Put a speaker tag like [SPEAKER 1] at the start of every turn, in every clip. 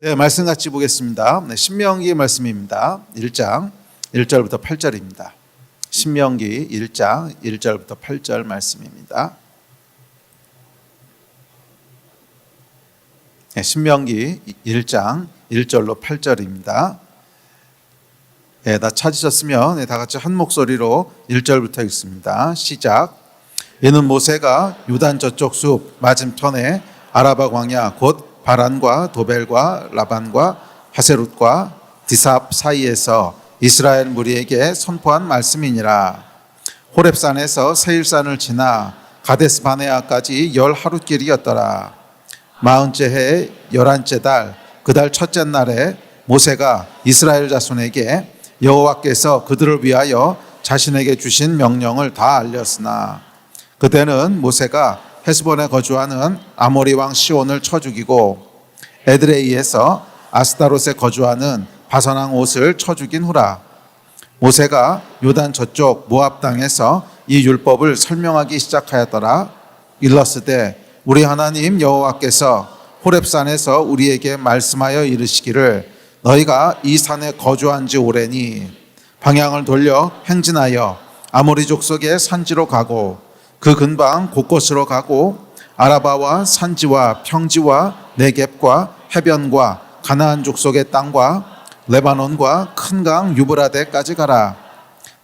[SPEAKER 1] 네, 말씀 같이 보겠습니다. 네, 신명기 말씀입니다. 1장 1절부터 8절입니다. 신명기 1장 1절부터 8절 말씀입니다. 네, 신명기 1장 1절로 8절입니다. 네, 다 찾으셨으면 다 같이 한 목소리로 1절부터 읽습니다. 시작. 이는 모세가 요단 저쪽 숲 맞은편에 아라바 광야 곧 바란과 도벨과 라반과 하세롯과 디삽 사이에서 이스라엘 무리에게 선포한 말씀이니라. 호렙산에서 세일산을 지나 가데스 바네아까지 10하루길이었더라. 40째 해 11째 달 그 달 첫째 날에 모세가 이스라엘 자손에게 여호와께서 그들을 위하여 자신에게 주신 명령을 다 알렸으나 그때는 모세가 헤스본에 거주하는 아모리 왕 시온을 쳐 죽이고 에드레이에서 아스타롯에 거주하는 바산 왕 롯을 쳐 죽인 후라. 모세가 요단 저쪽 모압 땅에서 이 율법을 설명하기 시작하였더라. 일러스되 우리 하나님 여호와께서 호렙산에서 우리에게 말씀하여 이르시기를 너희가 이 산에 거주한 지 오래니 방향을 돌려 행진하여 아모리 족속의 산지로 가고 그 근방 곳곳으로 가고 아라바와 산지와 평지와 네겝과 해변과 가나안 족속의 땅과 레바논과 큰 강 유브라데까지 가라.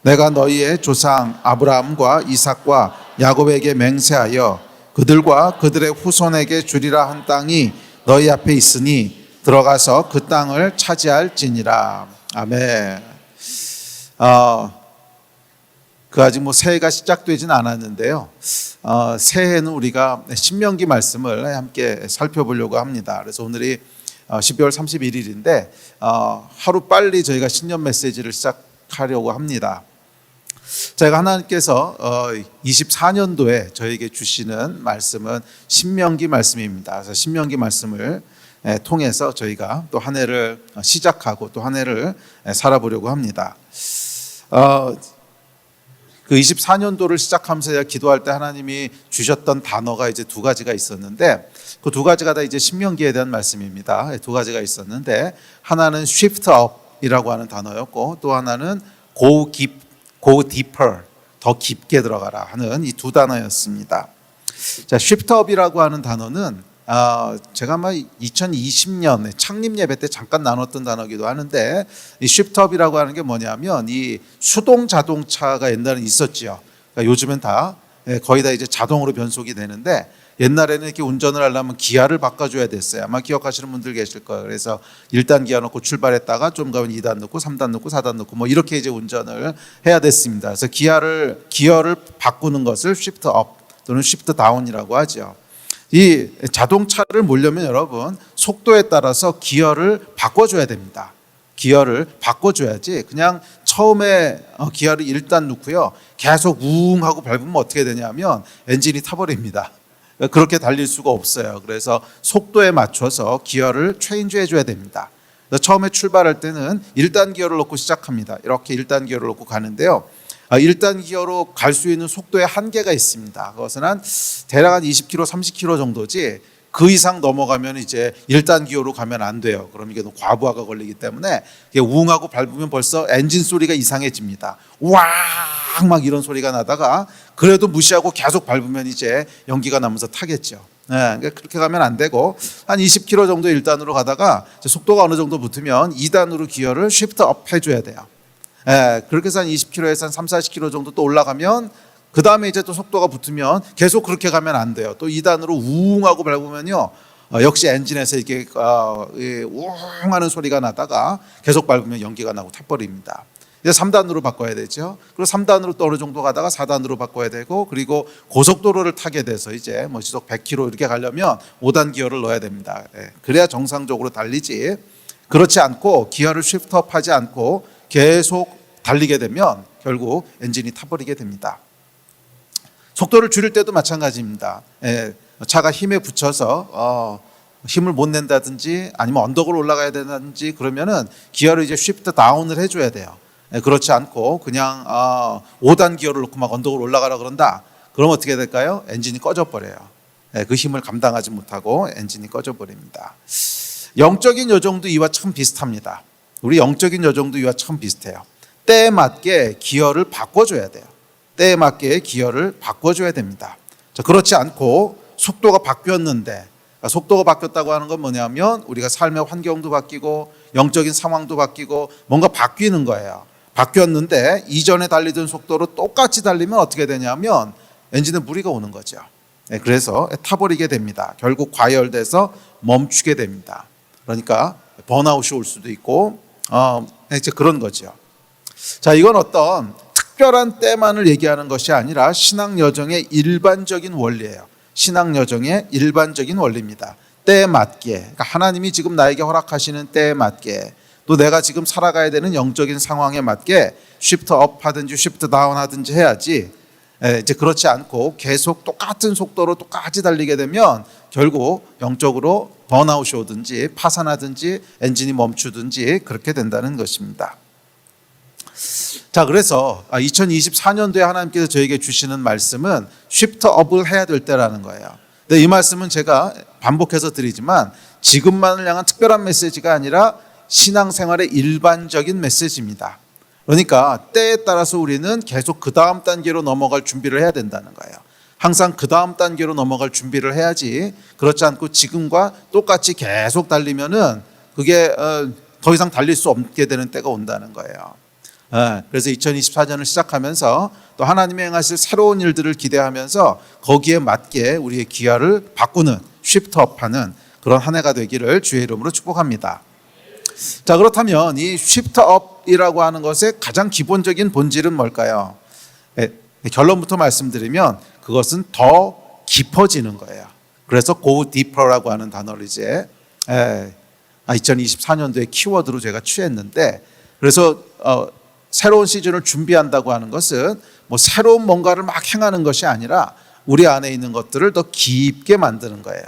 [SPEAKER 1] 내가 너희의 조상 아브라함과 이삭과 야곱에게 맹세하여 그들과 그들의 후손에게 주리라 한 땅이 너희 앞에 있으니 들어가서 그 땅을 차지할지니라. 아멘. 아직 새해가 시작되진 않았는데요. 새해는 우리가 신명기 말씀을 함께 살펴보려고 합니다. 그래서 오늘이 12월 31일인데 하루 빨리 저희가 신년 메시지를 시작하려고 합니다. 제가 하나님께서 24년도에 저에게 주시는 말씀은 신명기 말씀입니다. 그래서 신명기 말씀을 통해서 저희가 또 한 해를 시작하고 또 한 해를 살아보려고 합니다. 그 24년도를 시작하면서 제가 기도할 때 하나님이 주셨던 단어가 이제 두 가지가 있었는데 그 두 가지가 다 이제 신명기에 대한 말씀입니다. 두 가지가 있었는데 하나는 shift up이라고 하는 단어였고 또 하나는 go deeper, 더 깊게 들어가라 하는 이 두 단어였습니다. 자, shift up이라고 하는 단어는 제가 아마 2020년 창립 예배 때 잠깐 나눴던 단어이기도 하는데 이 shift up이라고 하는 게 뭐냐면 이 수동 자동차가 옛날에 있었지요. 그러니까 요즘엔 다 거의 다 이제 자동으로 변속이 되는데 옛날에는 이렇게 운전을 하려면 기아를 바꿔줘야 됐어요. 아마 기억하시는 분들 계실 거예요. 그래서 1단 기아 넣고 출발했다가 좀 가면 2단 넣고 3단 넣고 4단 넣고 뭐 이렇게 이제 운전을 해야 됐습니다. 그래서 기어를 바꾸는 것을 shift up 또는 shift down이라고 하죠. 이 자동차를 몰려면 여러분 속도에 따라서 기어를 바꿔줘야 됩니다. 기어를 바꿔줘야지 그냥 처음에 기어를 1단 넣고요 계속 우웅 하고 밟으면 어떻게 되냐면 엔진이 타버립니다. 그렇게 달릴 수가 없어요. 그래서 속도에 맞춰서 기어를 체인지 해줘야 됩니다. 처음에 출발할 때는 1단 기어를 넣고 시작합니다. 이렇게 1단 기어를 넣고 가는데요 1단 기어로 갈 수 있는 속도의 한계가 있습니다. 그것은 대략 한 20km, 30km 정도지 그 이상 넘어가면 이제 1단 기어로 가면 안 돼요. 그럼 이게 과부하가 걸리기 때문에 우웅하고 밟으면 벌써 엔진 소리가 이상해집니다. 왕 막 이런 소리가 나다가 그래도 무시하고 계속 밟으면 이제 연기가 나면서 타겠죠. 그러니까 그렇게 가면 안 되고 한 20km 정도 1단으로 가다가 속도가 어느 정도 붙으면 2단으로 기어를 쉬프트 업 해줘야 돼요. 그렇게 해서 한 20km에서 한 3, 40km 정도 또 올라가면 그 다음에 이제 또 속도가 붙으면 계속 그렇게 가면 안 돼요. 또 2단으로 우웅하고 밟으면요 역시 엔진에서 이렇게 우웅하는 소리가 나다가 계속 밟으면 연기가 나고 타버립니다. 이제 3단으로 바꿔야 되죠. 그리고 3단으로 또 어느 정도 가다가 4단으로 바꿔야 되고 그리고 고속도로를 타게 돼서 이제 뭐 시속 100km 이렇게 가려면 5단 기어를 넣어야 됩니다. 그래야 정상적으로 달리지. 그렇지 않고 기어를 쉬프트업 하지 않고 계속 달리게 되면 결국 엔진이 타버리게 됩니다. 속도를 줄일 때도 마찬가지입니다. 차가 힘에 붙여서 힘을 못 낸다든지 아니면 언덕을 올라가야 된다든지 그러면은 기어를 이제 쉬프트 다운을 해줘야 돼요. 그렇지 않고 그냥 5단 기어를 놓고 막 언덕을 올라가라 그런다. 그럼 어떻게 될까요? 엔진이 꺼져 버려요. 그 힘을 감당하지 못하고 엔진이 꺼져 버립니다. 영적인 여정도 이와 참 비슷합니다. 우리 영적인 여정도 이와 참 비슷해요. 때에 맞게 기여를 바꿔줘야 돼요. 때에 맞게 기여를 바꿔줘야 됩니다. 자, 그렇지 않고 속도가 바뀌었는데, 속도가 바뀌었다고 하는 건 뭐냐면 우리가 삶의 환경도 바뀌고 영적인 상황도 바뀌고 뭔가 바뀌는 거예요. 바뀌었는데 이전에 달리던 속도로 똑같이 달리면 어떻게 되냐면 엔진에 무리가 오는 거죠. 그래서 타버리게 됩니다. 결국 과열돼서 멈추게 됩니다. 그러니까 번아웃이 올 수도 있고 이제 그런 거죠. 자, 이건 어떤 특별한 때만을 얘기하는 것이 아니라 신앙 여정의 일반적인 원리예요. 신앙 여정의 일반적인 원리입니다. 때에 맞게, 그러니까 하나님이 지금 나에게 허락하시는 때에 맞게, 또 내가 지금 살아가야 되는 영적인 상황에 맞게 쉬프트 업 하든지 쉬프트 다운 하든지 해야지, 이제 그렇지 않고 계속 똑같은 속도로 똑같이 달리게 되면 결국 영적으로 번아웃이 오든지 파산하든지 엔진이 멈추든지 그렇게 된다는 것입니다. 자, 그래서 2024년도에 하나님께서 저에게 주시는 말씀은 쉬프트 업을 해야 될 때라는 거예요. 근데 이 말씀은 제가 반복해서 드리지만 지금만을 향한 특별한 메시지가 아니라 신앙생활의 일반적인 메시지입니다. 그러니까 때에 따라서 우리는 계속 그 다음 단계로 넘어갈 준비를 해야 된다는 거예요. 항상 그 다음 단계로 넘어갈 준비를 해야지, 그렇지 않고 지금과 똑같이 계속 달리면은 그게 더 이상 달릴 수 없게 되는 때가 온다는 거예요. 그래서 2024년을 시작하면서 또 하나님이 행하실 새로운 일들을 기대하면서 거기에 맞게 우리의 기여를 바꾸는 쉬프트업하는 그런 한 해가 되기를 주의 이름으로 축복합니다. 자, 그렇다면 이 쉬프트업이라고 하는 것의 가장 기본적인 본질은 뭘까요? 결론부터 말씀드리면 그것은 더 깊어지는 거예요. 그래서 go deeper라고 하는 단어를 이제 2024년도의 키워드로 제가 취했는데, 그래서 새로운 시즌을 준비한다고 하는 것은 뭐 새로운 뭔가를 막 행하는 것이 아니라 우리 안에 있는 것들을 더 깊게 만드는 거예요.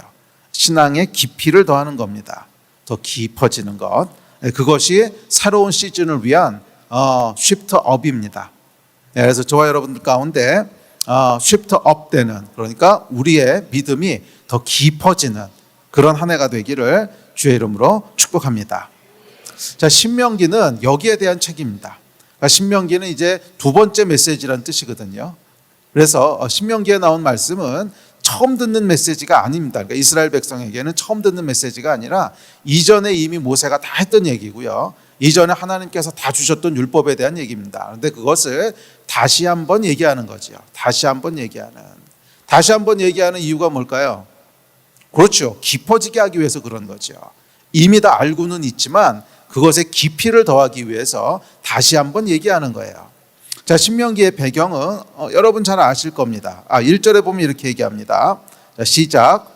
[SPEAKER 1] 신앙의 깊이를 더하는 겁니다. 더 깊어지는 것. 그것이 새로운 시즌을 위한 쉬프트업입니다. 그래서 저와 여러분들 가운데 쉬프트업 되는, 그러니까 우리의 믿음이 더 깊어지는 그런 한 해가 되기를 주의 이름으로 축복합니다. 자, 신명기는 여기에 대한 책입니다. 그러니까 신명기는 이제 두 번째 메시지라는 뜻이거든요. 그래서 신명기에 나온 말씀은 처음 듣는 메시지가 아닙니다. 그러니까 이스라엘 백성에게는 처음 듣는 메시지가 아니라 이전에 이미 모세가 다 했던 얘기고요. 이전에 하나님께서 다 주셨던 율법에 대한 얘기입니다. 그런데 그것을 다시 한번 얘기하는 거죠. 다시 한번 얘기하는 이유가 뭘까요? 그렇죠. 깊어지게 하기 위해서 그런 거죠. 이미 다 알고는 있지만 그것의 깊이를 더하기 위해서 다시 한번 얘기하는 거예요. 자, 신명기의 배경은 여러분 잘 아실 겁니다. 1절에 보면 이렇게 얘기합니다. 자, 시작.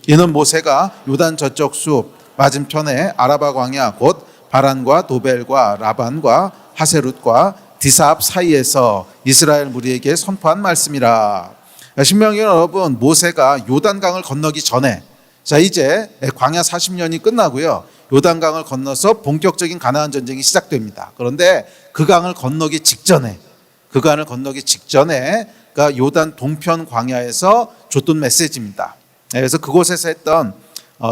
[SPEAKER 1] 이는 모세가 요단 저쪽 숲 맞은편에 아라바 광야 곧 바란과 도벨과 라반과 하세룻과 디사압 사이에서 이스라엘 무리에게 선포한 말씀이라. 신명기는 여러분 모세가 요단강을 건너기 전에, 자, 이제 광야 40년이 끝나고요. 요단강을 건너서 본격적인 가나안 전쟁이 시작됩니다. 그런데 그 강을 건너기 직전에, 그러니까 요단 동편 광야에서 줬던 메시지입니다. 그래서 그곳에서 했던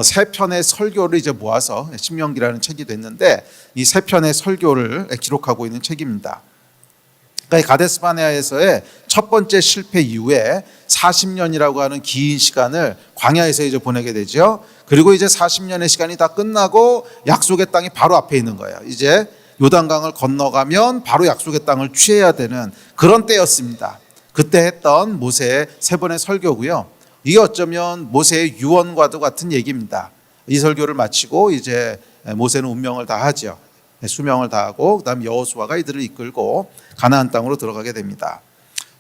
[SPEAKER 1] 세 편의 설교를 이제 모아서 신명기라는 책이 됐는데, 이 세 편의 설교를 기록하고 있는 책입니다. 그러니까 가데스 바네아에서의 첫 번째 실패 이후에 40년이라고 하는 긴 시간을 광야에서 이제 보내게 되죠. 그리고 이제 40년의 시간이 다 끝나고 약속의 땅이 바로 앞에 있는 거예요. 이제 요단강을 건너가면 바로 약속의 땅을 취해야 되는 그런 때였습니다. 그때 했던 모세의 세 번의 설교고요. 이게 어쩌면 모세의 유언과도 같은 얘기입니다. 이 설교를 마치고 이제 모세는 운명을 다하죠. 수명을 다하고 그다음 여호수아가 이들을 이끌고 가나안 땅으로 들어가게 됩니다.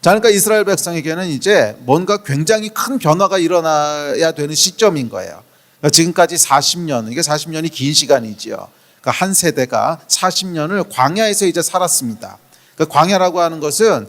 [SPEAKER 1] 자, 그러니까 이스라엘 백성에게는 이제 뭔가 굉장히 큰 변화가 일어나야 되는 시점인 거예요. 그러니까 지금까지 40년, 이게 40년이 긴 시간이지요. 그러니까 한 세대가 40년을 광야에서 이제 살았습니다. 그러니까 광야라고 하는 것은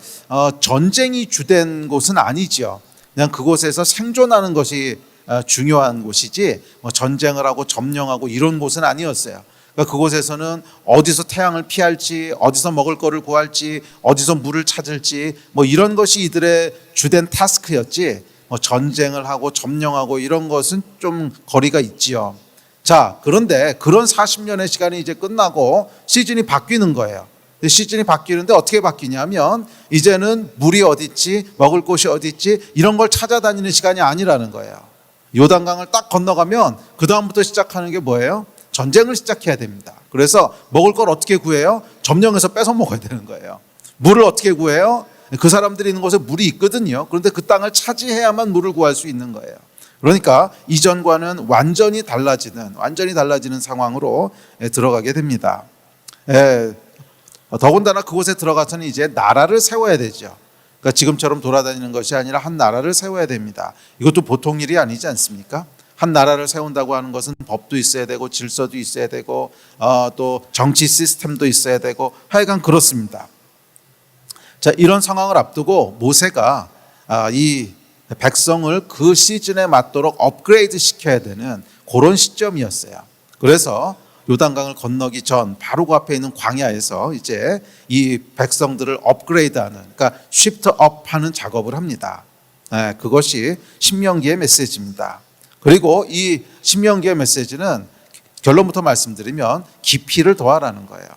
[SPEAKER 1] 전쟁이 주된 곳은 아니지요. 그냥 그곳에서 생존하는 것이 중요한 곳이지 뭐 전쟁을 하고 점령하고 이런 곳은 아니었어요. 그러니까 그곳에서는 어디서 태양을 피할지, 어디서 먹을 거를 구할지, 어디서 물을 찾을지 뭐 이런 것이 이들의 주된 타스크였지 뭐 전쟁을 하고 점령하고 이런 것은 좀 거리가 있지요. 자, 그런데 그런 40년의 시간이 이제 끝나고 시즌이 바뀌는 거예요. 시즌이 바뀌는데 어떻게 바뀌냐면 이제는 물이 어디 있지, 먹을 곳이 어디 있지 이런 걸 찾아다니는 시간이 아니라는 거예요. 요단강을 딱 건너가면 그 다음부터 시작하는 게 뭐예요? 전쟁을 시작해야 됩니다. 그래서 먹을 걸 어떻게 구해요? 점령해서 뺏어 먹어야 되는 거예요. 물을 어떻게 구해요? 그 사람들이 있는 곳에 물이 있거든요. 그런데 그 땅을 차지해야만 물을 구할 수 있는 거예요. 그러니까 이전과는 완전히 달라지는 상황으로 들어가게 됩니다. 더군다나 그곳에 들어가서는 이제 나라를 세워야 되죠. 그러니까 지금처럼 돌아다니는 것이 아니라 한 나라를 세워야 됩니다. 이것도 보통 일이 아니지 않습니까? 한 나라를 세운다고 하는 것은 법도 있어야 되고 질서도 있어야 되고 또 정치 시스템도 있어야 되고 하여간 그렇습니다. 자, 이런 상황을 앞두고 모세가 이 백성을 그 시즌에 맞도록 업그레이드 시켜야 되는 그런 시점이었어요. 그래서 요단강을 건너기 전 바로 그 앞에 있는 광야에서 이제 이 백성들을 업그레이드하는, 그러니까 쉬프트업하는 작업을 합니다. 그것이 신명기의 메시지입니다. 그리고 이 신명기의 메시지는 결론부터 말씀드리면 깊이를 더하라는 거예요.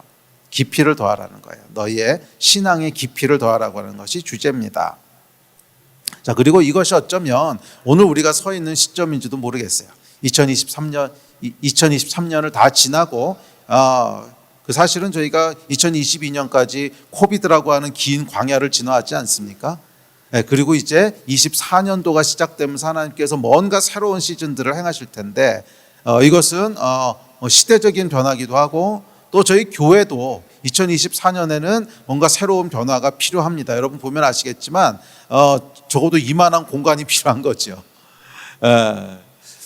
[SPEAKER 1] 깊이를 더하라는 거예요. 너희의 신앙의 깊이를 더하라고 하는 것이 주제입니다. 자, 그리고 이것이 어쩌면 오늘 우리가 서 있는 시점인지도 모르겠어요. 2023년을 다 지나고 사실은 저희가 2022년까지 코비드라고 하는 긴 광야를 지나왔지 않습니까? 그리고 이제 24년도가 시작되면서 하나님께서 뭔가 새로운 시즌들을 행하실 텐데 이것은 시대적인 변화기도 하고 또 저희 교회도 2024년에는 뭔가 새로운 변화가 필요합니다. 여러분 보면 아시겠지만 적어도 이만한 공간이 필요한 거죠.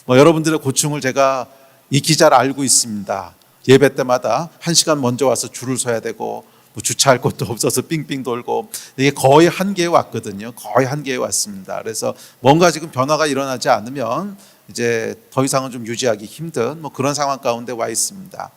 [SPEAKER 1] 여러분들의 고충을 제가 익히 잘 알고 있습니다. 예배 때마다 1시간 먼저 와서 줄을 서야 되고 주차할 곳도 없어서 빙빙 돌고 이게 거의 한계에 왔거든요. 거의 한계에 왔습니다. 그래서 뭔가 지금 변화가 일어나지 않으면 이제 더 이상은 좀 유지하기 힘든 그런 상황 가운데 와 있습니다.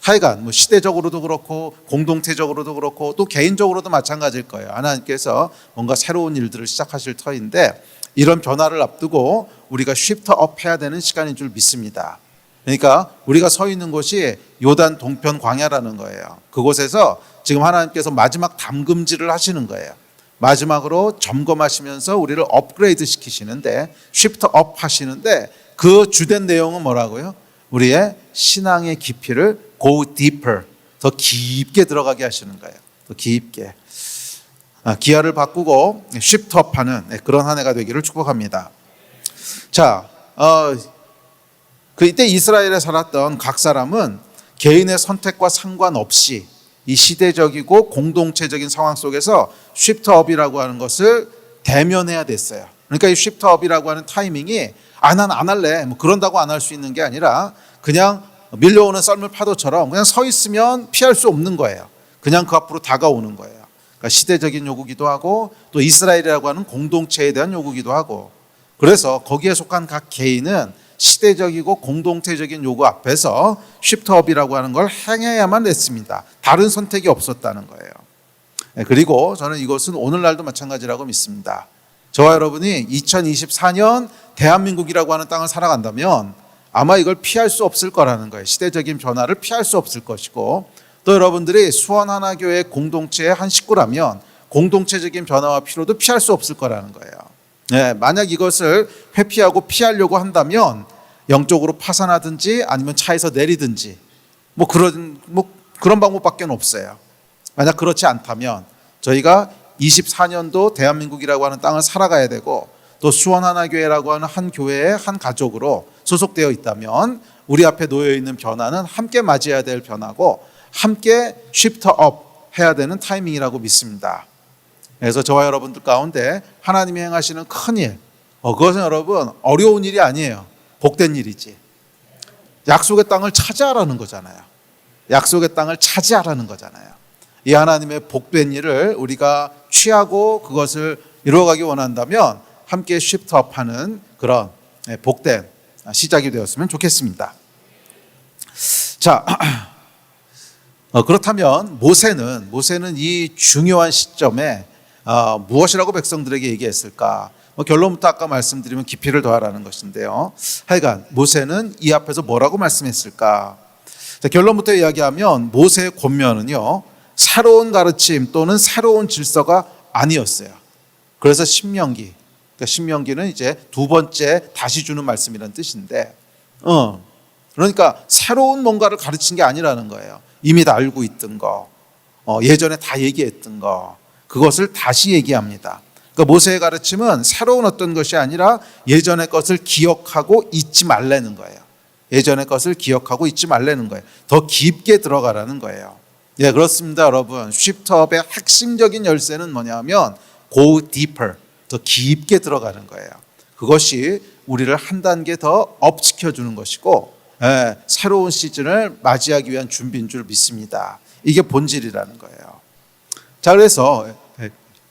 [SPEAKER 1] 하여간 시대적으로도 그렇고 공동체적으로도 그렇고 또 개인적으로도 마찬가지일 거예요. 하나님께서 뭔가 새로운 일들을 시작하실 터인데 이런 변화를 앞두고 우리가 쉬프트업 해야 되는 시간인 줄 믿습니다. 그러니까 우리가 서 있는 곳이 요단 동편 광야라는 거예요. 그곳에서 지금 하나님께서 마지막 담금질을 하시는 거예요. 마지막으로 점검하시면서 우리를 업그레이드 시키시는데 쉬프트업 하시는데 그 주된 내용은 뭐라고요? 우리의 신앙의 깊이를 go deeper, 더 깊게 들어가게 하시는 거예요. 더 깊게. 기아를 바꾸고 쉬프트업하는 그런 한 해가 되기를 축복합니다. 자, 그때 이스라엘에 살았던 각 사람은 개인의 선택과 상관없이 이 시대적이고 공동체적인 상황 속에서 쉬프트업이라고 하는 것을 대면해야 됐어요. 그러니까 이 쉬프트업이라고 하는 타이밍이 난 안 할래 그런다고 안 할 수 있는 게 아니라 그냥 밀려오는 썰물 파도처럼 그냥 서 있으면 피할 수 없는 거예요. 그냥 그 앞으로 다가오는 거예요. 그러니까 시대적인 요구기도 하고 또 이스라엘이라고 하는 공동체에 대한 요구기도 하고 그래서 거기에 속한 각 개인은 시대적이고 공동체적인 요구 앞에서 쉬프트업이라고 하는 걸 행해야만 됐습니다. 다른 선택이 없었다는 거예요. 그리고 저는 이것은 오늘날도 마찬가지라고 믿습니다. 저와 여러분이 2024년 대한민국이라고 하는 땅을 살아간다면 아마 이걸 피할 수 없을 거라는 거예요. 시대적인 변화를 피할 수 없을 것이고 또 여러분들이 수원하나교회 공동체의 한 식구라면 공동체적인 변화와 피로도 피할 수 없을 거라는 거예요. 만약 이것을 회피하고 피하려고 한다면 영적으로 파산하든지 아니면 차에서 내리든지 그런 방법밖에 없어요. 만약 그렇지 않다면 저희가 24년도 대한민국이라고 하는 땅을 살아가야 되고 또 수원하나교회라고 하는 한 교회의 한 가족으로 소속되어 있다면 우리 앞에 놓여 있는 변화는 함께 맞이해야 될 변화고 함께 쉬프트업 해야 되는 타이밍이라고 믿습니다. 그래서 저와 여러분들 가운데 하나님이 행하시는 큰 일, 그것은 여러분 어려운 일이 아니에요. 복된 일이지. 약속의 땅을 차지하라는 거잖아요. 약속의 땅을 차지하라는 거잖아요. 이 하나님의 복된 일을 우리가 취하고 그것을 이루어가기 원한다면 함께 쉬프트업하는 그런 복된 시작이 되었으면 좋겠습니다. 자, 그렇다면 모세는 이 중요한 시점에 무엇이라고 백성들에게 얘기했을까? 결론부터 아까 말씀드리면 깊이를 더하라는 것인데요. 하여간 모세는 이 앞에서 뭐라고 말씀했을까? 자, 결론부터 이야기하면 모세의 권면은요, 새로운 가르침 또는 새로운 질서가 아니었어요. 그래서 신명기, 그러니까 신명기는 이제 두 번째 다시 주는 말씀이라는 뜻인데, 그러니까 새로운 뭔가를 가르친 게 아니라는 거예요. 이미 다 알고 있던 거, 예전에 다 얘기했던 거, 그것을 다시 얘기합니다. 그러니까 모세의 가르침은 새로운 어떤 것이 아니라 예전의 것을 기억하고 잊지 말라는 거예요. 예전의 것을 기억하고 잊지 말라는 거예요. 더 깊게 들어가라는 거예요. 네, 그렇습니다, 여러분. 쉬프트업의 핵심적인 열쇠는 뭐냐면 go deeper, 더 깊게 들어가는 거예요. 그것이 우리를 한 단계 더 업시켜주는 것이고, 새로운 시즌을 맞이하기 위한 준비인 줄 믿습니다. 이게 본질이라는 거예요. 자, 그래서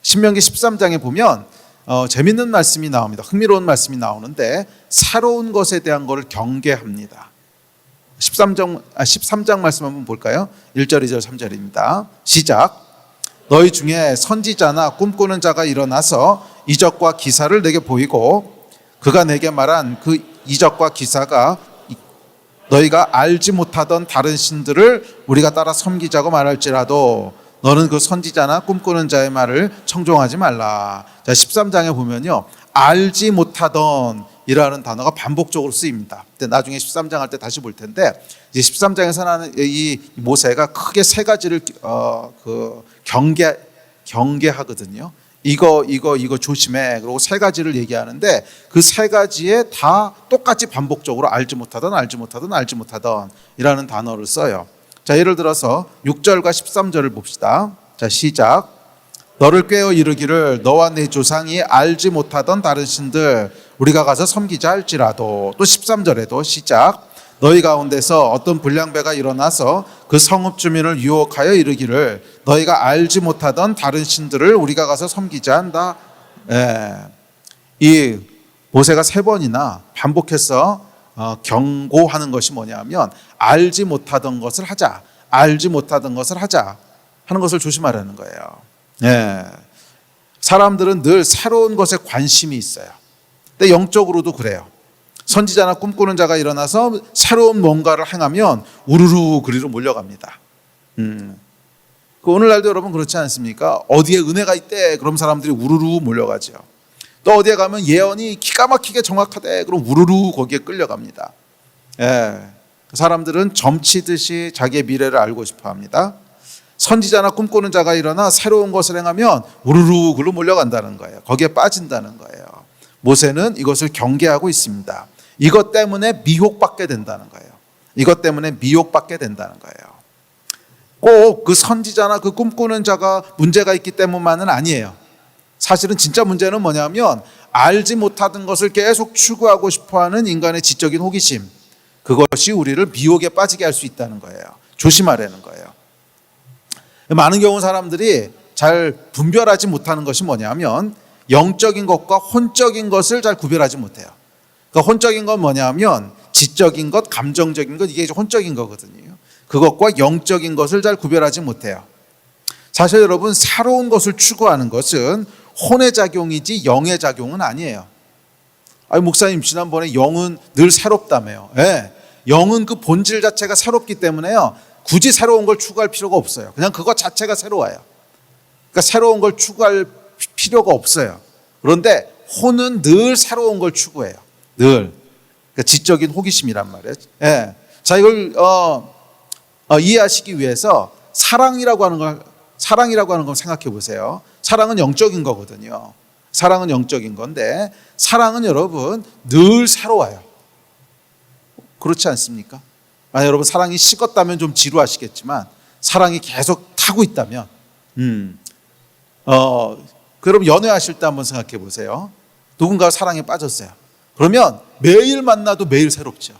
[SPEAKER 1] 신명기 13장에 보면 재밌는 말씀이 나옵니다. 흥미로운 말씀이 나오는데 새로운 것에 대한 것을 경계합니다. 13장 말씀 한번 볼까요? 1절, 2절, 3절입니다. 시작. 너희 중에 선지자나 꿈꾸는 자가 일어나서 이적과 기사를 내게 보이고 그가 내게 말한 그 이적과 기사가 너희가 알지 못하던 다른 신들을 우리가 따라 섬기자고 말할지라도 너는 그 선지자나 꿈꾸는 자의 말을 청종하지 말라. 자, 13장에 보면요, 알지 못하던 이라는 단어가 반복적으로 쓰입니다. 근데 나중에 13장 할 때 다시 볼 텐데, 이제 13장에서는 이 모세가 크게 세 가지를 경계하거든요. 이거 조심해. 그리고 세 가지를 얘기하는데 그 세 가지에 다 똑같이 반복적으로 알지 못하던 이라는 단어를 써요. 자, 예를 들어서 6절과 13절을 봅시다. 자, 시작. 너를 꾀어 이르기를 너와 네 조상이 알지 못하던 다른 신들 우리가 가서 섬기자 할지라도. 또 13절에도 시작. 너희 가운데서 어떤 불량배가 일어나서 그 성읍 주민을 유혹하여 이르기를 너희가 알지 못하던 다른 신들을 우리가 가서 섬기자 한다. 이 모세가 세 번이나 반복해서 경고하는 것이 뭐냐면 알지 못하던 것을 하자, 알지 못하던 것을 하자 하는 것을 조심하라는 거예요. 사람들은 늘 새로운 것에 관심이 있어요. 근데 영적으로도 그래요. 선지자나 꿈꾸는 자가 일어나서 새로운 뭔가를 행하면 우르르 그리로 몰려갑니다. 오늘날도 여러분 그렇지 않습니까? 어디에 은혜가 있대, 그럼 사람들이 우르르 몰려가죠. 또 어디에 가면 예언이 기가 막히게 정확하대, 그럼 우르르 거기에 끌려갑니다. 사람들은 점치듯이 자기의 미래를 알고 싶어합니다. 선지자나 꿈꾸는 자가 일어나 새로운 것을 행하면 우르르 글로 몰려간다는 거예요. 거기에 빠진다는 거예요. 모세는 이것을 경계하고 있습니다. 이것 때문에 미혹받게 된다는 거예요. 이것 때문에 미혹받게 된다는 거예요. 꼭 그 선지자나 그 꿈꾸는 자가 문제가 있기 때문만은 아니에요. 사실은 진짜 문제는 뭐냐면 알지 못하던 것을 계속 추구하고 싶어하는 인간의 지적인 호기심, 그것이 우리를 미혹에 빠지게 할 수 있다는 거예요. 조심하라는 거예요. 많은 경우 사람들이 잘 분별하지 못하는 것이 뭐냐면 영적인 것과 혼적인 것을 잘 구별하지 못해요. 그러니까 혼적인 건 뭐냐면 지적인 것, 감정적인 것, 이게 혼적인 거거든요. 그것과 영적인 것을 잘 구별하지 못해요. 사실 여러분, 새로운 것을 추구하는 것은 혼의 작용이지 영의 작용은 아니에요. 목사님 지난번에 영은 늘 새롭다며요. 영은 그 본질 자체가 새롭기 때문에요, 굳이 새로운 걸 추구할 필요가 없어요. 그냥 그것 자체가 새로워요. 그러니까 새로운 걸 추구할 필요가 없어요. 그런데 혼은 늘 새로운 걸 추구해요. 늘. 그러니까 지적인 호기심이란 말이에요. 자, 이걸 이해하시기 위해서 사랑이라고 하는 걸 생각해 보세요. 사랑은 영적인 거거든요. 사랑은 영적인 건데 사랑은 여러분 늘 새로워요. 그렇지 않습니까? 만약 여러분 사랑이 식었다면 좀 지루하시겠지만 사랑이 계속 타고 있다면 그럼 연애하실 때 한번 생각해 보세요. 누군가 사랑에 빠졌어요. 그러면 매일 만나도 매일 새롭죠.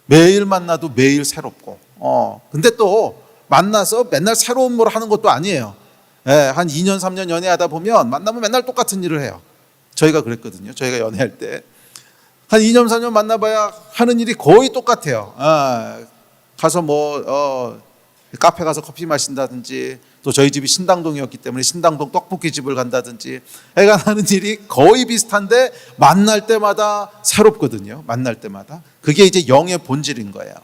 [SPEAKER 1] 매일 만나도 매일 새롭고 근데 또 만나서 맨날 새로운 걸 하는 것도 아니에요. 한 2년 3년 연애하다 보면 만나면 맨날 똑같은 일을 해요. 저희가 그랬거든요. 저희가 연애할 때 한 2년 3년 만나봐야 하는 일이 거의 똑같아요. 가서 카페 가서 커피 마신다든지, 또 저희 집이 신당동이었기 때문에 신당동 떡볶이집을 간다든지, 애가 나는 일이 거의 비슷한데 만날 때마다 새롭거든요. 만날 때마다. 그게 이제 영의 본질인 거예요.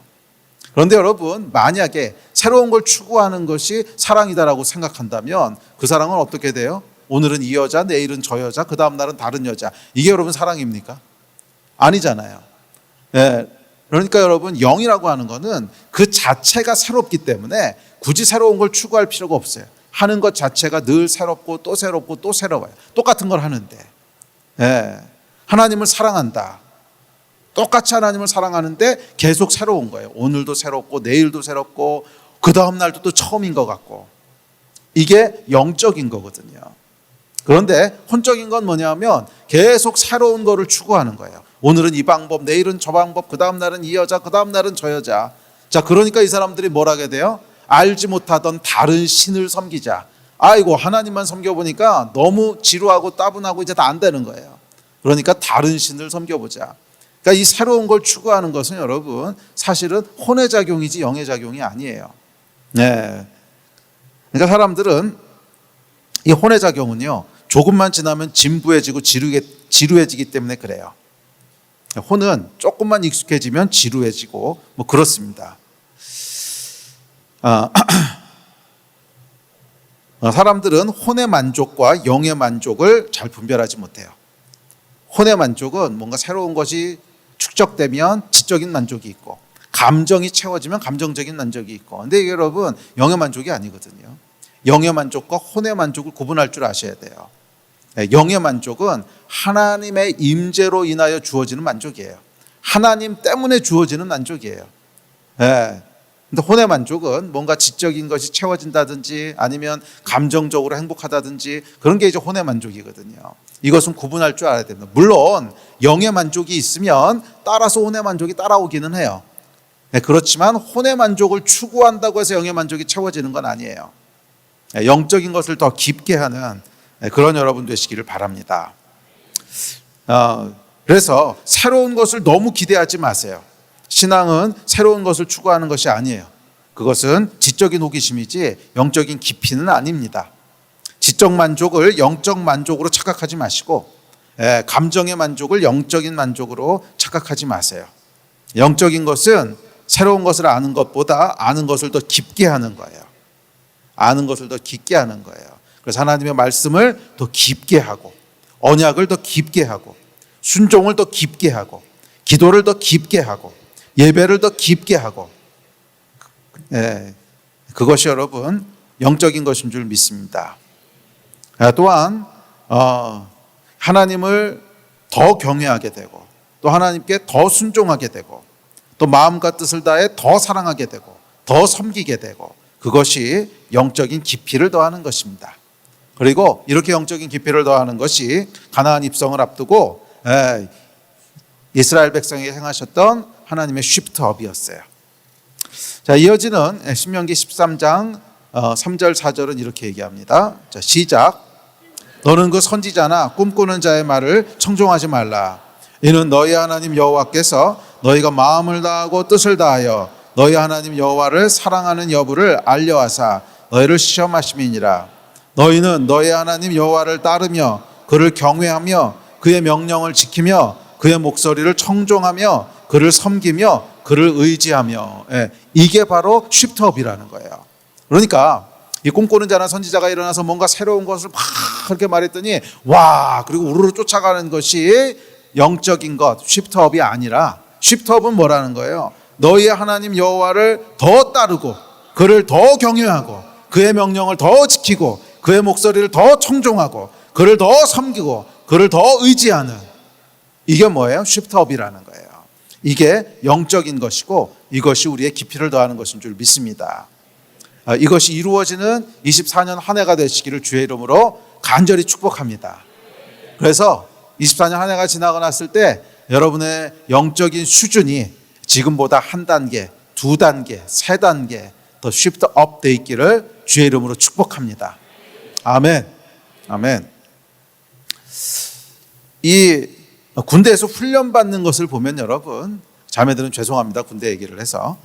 [SPEAKER 1] 그런데 여러분, 만약에 새로운 걸 추구하는 것이 사랑이다라고 생각한다면 그 사랑은 어떻게 돼요? 오늘은 이 여자, 내일은 저 여자, 그 다음 날은 다른 여자. 이게 여러분 사랑입니까? 아니잖아요. 예. 그러니까 여러분, 영이라고 하는 거는 그 자체가 새롭기 때문에 굳이 새로운 걸 추구할 필요가 없어요. 하는 것 자체가 늘 새롭고 또 새롭고 또 새로워요. 똑같은 걸 하는데. 예. 하나님을 사랑한다. 똑같이 하나님을 사랑하는데 계속 새로운 거예요. 오늘도 새롭고 내일도 새롭고 그 다음 날도 또 처음인 것 같고. 이게 영적인 거거든요. 그런데 혼적인 건 뭐냐면 계속 새로운 거를 추구하는 거예요. 오늘은 이 방법, 내일은 저 방법, 그 다음 날은 이 여자, 그 다음 날은 저 여자. 자, 그러니까 이 사람들이 뭘 하게 돼요? 알지 못하던 다른 신을 섬기자. 아이고, 하나님만 섬겨보니까 너무 지루하고 따분하고 이제 다 안 되는 거예요. 그러니까 다른 신을 섬겨보자. 그러니까 이 새로운 걸 추구하는 것은 여러분 사실은 혼의 작용이지 영의 작용이 아니에요. 네. 그러니까 사람들은 이 혼의 작용은요, 조금만 지나면 진부해지고 지루해지기 때문에 그래요. 혼은 조금만 익숙해지면 지루해지고 뭐 그렇습니다. 사람들은 혼의 만족과 영의 만족을 잘 분별하지 못해요. 혼의 만족은 뭔가 새로운 것이 축적되면 지적인 만족이 있고, 감정이 채워지면 감정적인 만족이 있고. 근데 이게 여러분 영의 만족이 아니거든요. 영의 만족과 혼의 만족을 구분할 줄 아셔야 돼요. 영의 만족은 하나님의 임재로 인하여 주어지는 만족이에요. 하나님 때문에 주어지는 만족이에요. 근데 혼의 만족은 뭔가 지적인 것이 채워진다든지 아니면 감정적으로 행복하다든지 그런 게 이제 혼의 만족이거든요. 이것은 구분할 줄 알아야 됩니다. 물론 영의 만족이 있으면 따라서 혼의 만족이 따라오기는 해요. 그렇지만 혼의 만족을 추구한다고 해서 영의 만족이 채워지는 건 아니에요. 영적인 것을 더 깊게 하는 그런 여러분 되시기를 바랍니다. 그래서 새로운 것을 너무 기대하지 마세요. 신앙은 새로운 것을 추구하는 것이 아니에요. 그것은 지적인 호기심이지 영적인 깊이는 아닙니다. 지적 만족을 영적 만족으로 착각하지 마시고, 감정의 만족을 영적인 만족으로 착각하지 마세요. 영적인 것은 새로운 것을 아는 것보다 아는 것을 더 깊게 하는 거예요. 아는 것을 더 깊게 하는 거예요. 그래서 하나님의 말씀을 더 깊게 하고, 언약을 더 깊게 하고, 순종을 더 깊게 하고, 기도를 더 깊게 하고, 예배를 더 깊게 하고, 그것이 여러분 영적인 것인 줄 믿습니다. 또한 하나님을 더 경외하게 되고, 또 하나님께 더 순종하게 되고, 또 마음과 뜻을 다해 더 사랑하게 되고, 더 섬기게 되고, 그것이 영적인 깊이를 더하는 것입니다. 그리고 이렇게 영적인 깊이를 더하는 것이 가나안 입성을 앞두고 이스라엘 백성이 행하셨던 하나님의 쉬프트업이었어요. 자, 이어지는 신명기 13장 3절 4절은 이렇게 얘기합니다. 자, 시작. 너는 그 선지자나 꿈꾸는 자의 말을 청종하지 말라. 이는 너희 하나님 여호와께서 너희가 마음을 다하고 뜻을 다하여 너희 하나님 여호와를 사랑하는 여부를 알려하사 너희를 시험하심이니라. 너희는 너희 하나님 여호와를 따르며 그를 경외하며 그의 명령을 지키며 그의 목소리를 청종하며 그를 섬기며 그를 의지하며, 이게 바로 쉬프트업이라는 거예요. 그러니까 이 꿈꾸는 자나 선지자가 일어나서 뭔가 새로운 것을 막 그렇게 말했더니 와, 그리고 우르르 쫓아가는 것이 영적인 것, 쉬프트업이 아니라, 쉬프트업은 뭐라는 거예요? 너희의 하나님 여호와를 더 따르고 그를 더 경외하고 그의 명령을 더 지키고 그의 목소리를 더 청종하고 그를 더 섬기고 그를 더 의지하는, 이게 뭐예요? 쉬프트업이라는 거예요. 이게 영적인 것이고 이것이 우리의 깊이를 더하는 것인 줄 믿습니다. 이것이 이루어지는 24년 한 해가 되시기를 주의 이름으로 간절히 축복합니다. 그래서 24년 한 해가 지나고 났을 때 여러분의 영적인 수준이 지금보다 한 단계, 두 단계, 세 단계 더 쉬프트업 돼 있기를 주의 이름으로 축복합니다. 아멘. 아멘. 이 군대에서 훈련받는 것을 보면 여러분, 자매들은 죄송합니다. 군대 얘기를 해서.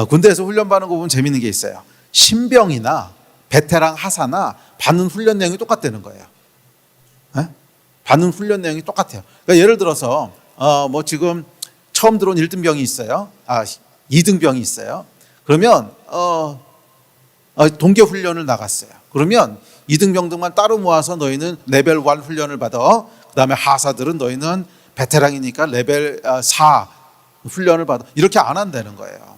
[SPEAKER 1] 군대에서 훈련받는 거 보면 재밌는 게 있어요. 신병이나 베테랑 하사나 받는 훈련 내용이 똑같다는 거예요. 예? 받는 훈련 내용이 똑같아요. 그러니까 예를 들어서 뭐 지금 처음 들어온 1등병이 있어요. 2등병이 있어요. 그러면 동계 훈련을 나갔어요. 그러면 2등병들만 따로 모아서 너희는 레벨 1 훈련을 받아. 그다음에 하사들은 너희는 베테랑이니까 레벨 4 훈련을 받아. 이렇게 안 한다는 거예요.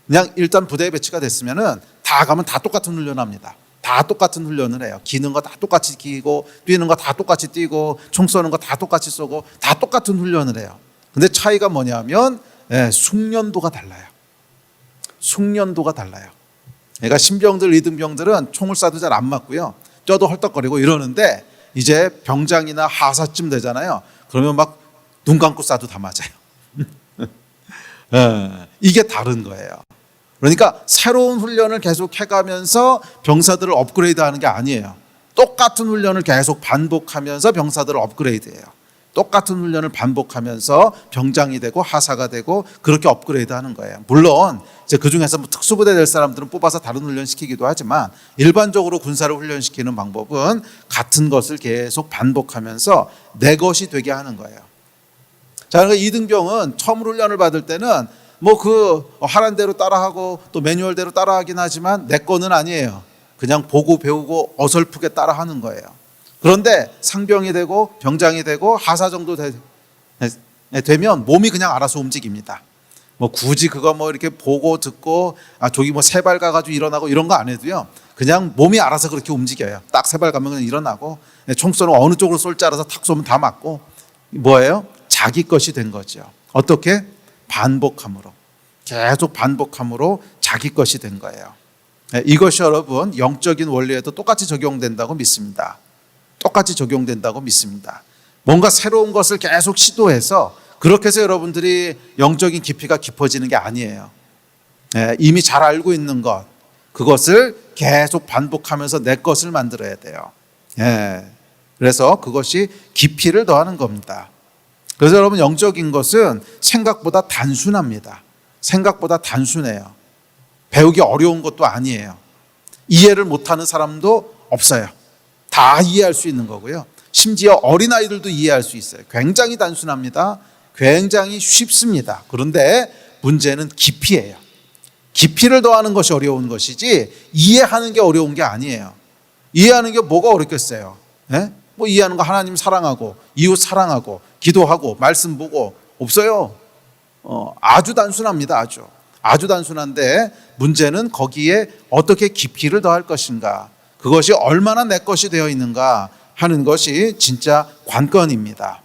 [SPEAKER 1] 그냥 일단 부대에 배치가 됐으면은 다 가면 다 똑같은 훈련을 합니다. 다 똑같은 훈련을 해요. 기는 거 다 똑같이 기고, 뛰는 거 다 똑같이 뛰고, 총 쏘는 거 다 똑같이 쏘고, 다 똑같은 훈련을 해요. 근데 차이가 뭐냐면 숙련도가 달라요. 숙련도가 달라요. 그러니까 신병들, 이등병들은 총을 쏴도 잘 안 맞고요. 쪄도 헐떡거리고 이러는데 이제 병장이나 하사쯤 되잖아요. 그러면 막 눈 감고 쏴도 다 맞아요. 이게 다른 거예요. 그러니까 새로운 훈련을 계속 해가면서 병사들을 업그레이드하는 게 아니에요. 똑같은 훈련을 계속 반복하면서 병사들을 업그레이드해요. 똑같은 훈련을 반복하면서 병장이 되고 하사가 되고 그렇게 업그레이드하는 거예요. 물론 이제 그 중에서 뭐 특수부대 될 사람들은 뽑아서 다른 훈련 시키기도 하지만 일반적으로 군사를 훈련시키는 방법은 같은 것을 계속 반복하면서 내 것이 되게 하는 거예요. 자, 그러니까 이등병은 처음 훈련을 받을 때는 뭐 하란 대로 따라하고 또 매뉴얼대로 따라하긴 하지만 내 거는 아니에요. 그냥 보고 배우고 어설프게 따라하는 거예요. 그런데 상병이 되고 병장이 되고 하사 정도 되면 몸이 그냥 알아서 움직입니다. 뭐 굳이 그거 뭐 이렇게 보고 듣고 저기 뭐 세 발 가가지고 일어나고 이런 거 안 해도요. 그냥 몸이 알아서 그렇게 움직여요. 딱 세 발 가면 그냥 일어나고 총 쏘는 어느 쪽으로 쏠지 알아서 탁 쏘면 다 맞고 뭐예요? 자기 것이 된 거죠. 어떻게? 반복함으로. 계속 반복함으로 자기 것이 된 거예요. 이것이 여러분 영적인 원리에도 똑같이 적용된다고 믿습니다. 똑같이 적용된다고 믿습니다. 뭔가 새로운 것을 계속 시도해서 그렇게 해서 여러분들이 영적인 깊이가 깊어지는 게 아니에요. 이미 잘 알고 있는 것, 그것을 계속 반복하면서 내 것을 만들어야 돼요. 그래서 그것이 깊이를 더하는 겁니다. 그래서 여러분 영적인 것은 생각보다 단순합니다. 생각보다 단순해요. 배우기 어려운 것도 아니에요. 이해를 못하는 사람도 없어요. 다 이해할 수 있는 거고요. 심지어 어린아이들도 이해할 수 있어요. 굉장히 단순합니다. 굉장히 쉽습니다. 그런데 문제는 깊이예요. 깊이를 더하는 것이 어려운 것이지 이해하는 게 어려운 게 아니에요. 이해하는 게 뭐가 어렵겠어요? 뭐 이해하는 거 하나님 사랑하고 이웃 사랑하고 기도하고 말씀 보고 없어요. 아주 단순합니다. 아주 단순한데 문제는 거기에 어떻게 깊이를 더할 것인가, 그것이 얼마나 내 것이 되어 있는가 하는 것이 진짜 관건입니다.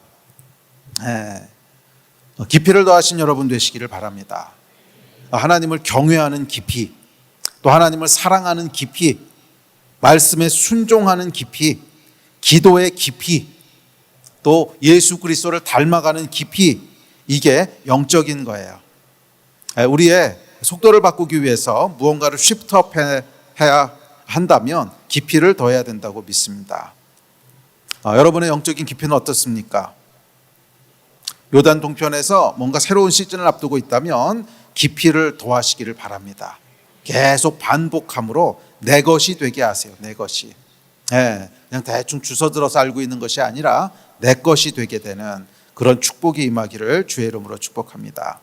[SPEAKER 1] 깊이를 더하신 여러분 되시기를 바랍니다. 하나님을 경외하는 깊이, 또 하나님을 사랑하는 깊이, 말씀에 순종하는 깊이, 기도의 깊이, 또 예수 그리스도를 닮아가는 깊이, 이게 영적인 거예요. 우리의 속도를 바꾸기 위해서 무언가를 쉬프트업 해야 한다면 깊이를 더해야 된다고 믿습니다. 여러분의 영적인 깊이는 어떻습니까? 요단 동편에서 뭔가 새로운 시즌을 앞두고 있다면 깊이를 더하시기를 바랍니다. 계속 반복함으로 내 것이 되게 하세요. 내 것이. 그냥 대충 주워들어서 알고 있는 것이 아니라 내 것이 되게 되는 그런 축복이 임하기를 주의 이름으로 축복합니다.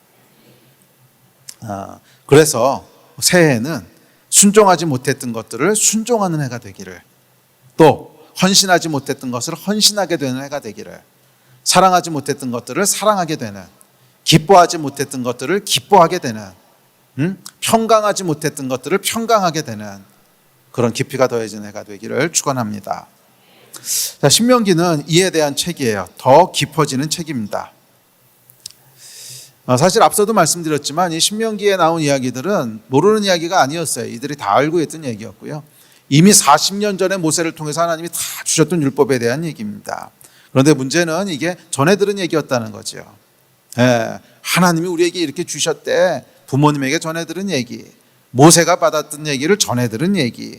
[SPEAKER 1] 그래서 새해에는 순종하지 못했던 것들을 순종하는 해가 되기를, 또 헌신하지 못했던 것을 헌신하게 되는 해가 되기를, 사랑하지 못했던 것들을 사랑하게 되는, 기뻐하지 못했던 것들을 기뻐하게 되는, 평강하지 못했던 것들을 평강하게 되는 그런 깊이가 더해진 해가 되기를 축원합니다. 자, 신명기는 이에 대한 책이에요. 더 깊어지는 책입니다. 사실 앞서도 말씀드렸지만 이 신명기에 나온 이야기들은 모르는 이야기가 아니었어요. 이들이 다 알고 있던 얘기였고요. 이미 40년 전에 모세를 통해서 하나님이 다 주셨던 율법에 대한 얘기입니다. 그런데 문제는 이게 전해 들은 얘기였다는 거죠. 하나님이 우리에게 이렇게 주셨대. 부모님에게 전해 들은 얘기, 모세가 받았던 얘기를 전해 들은 얘기.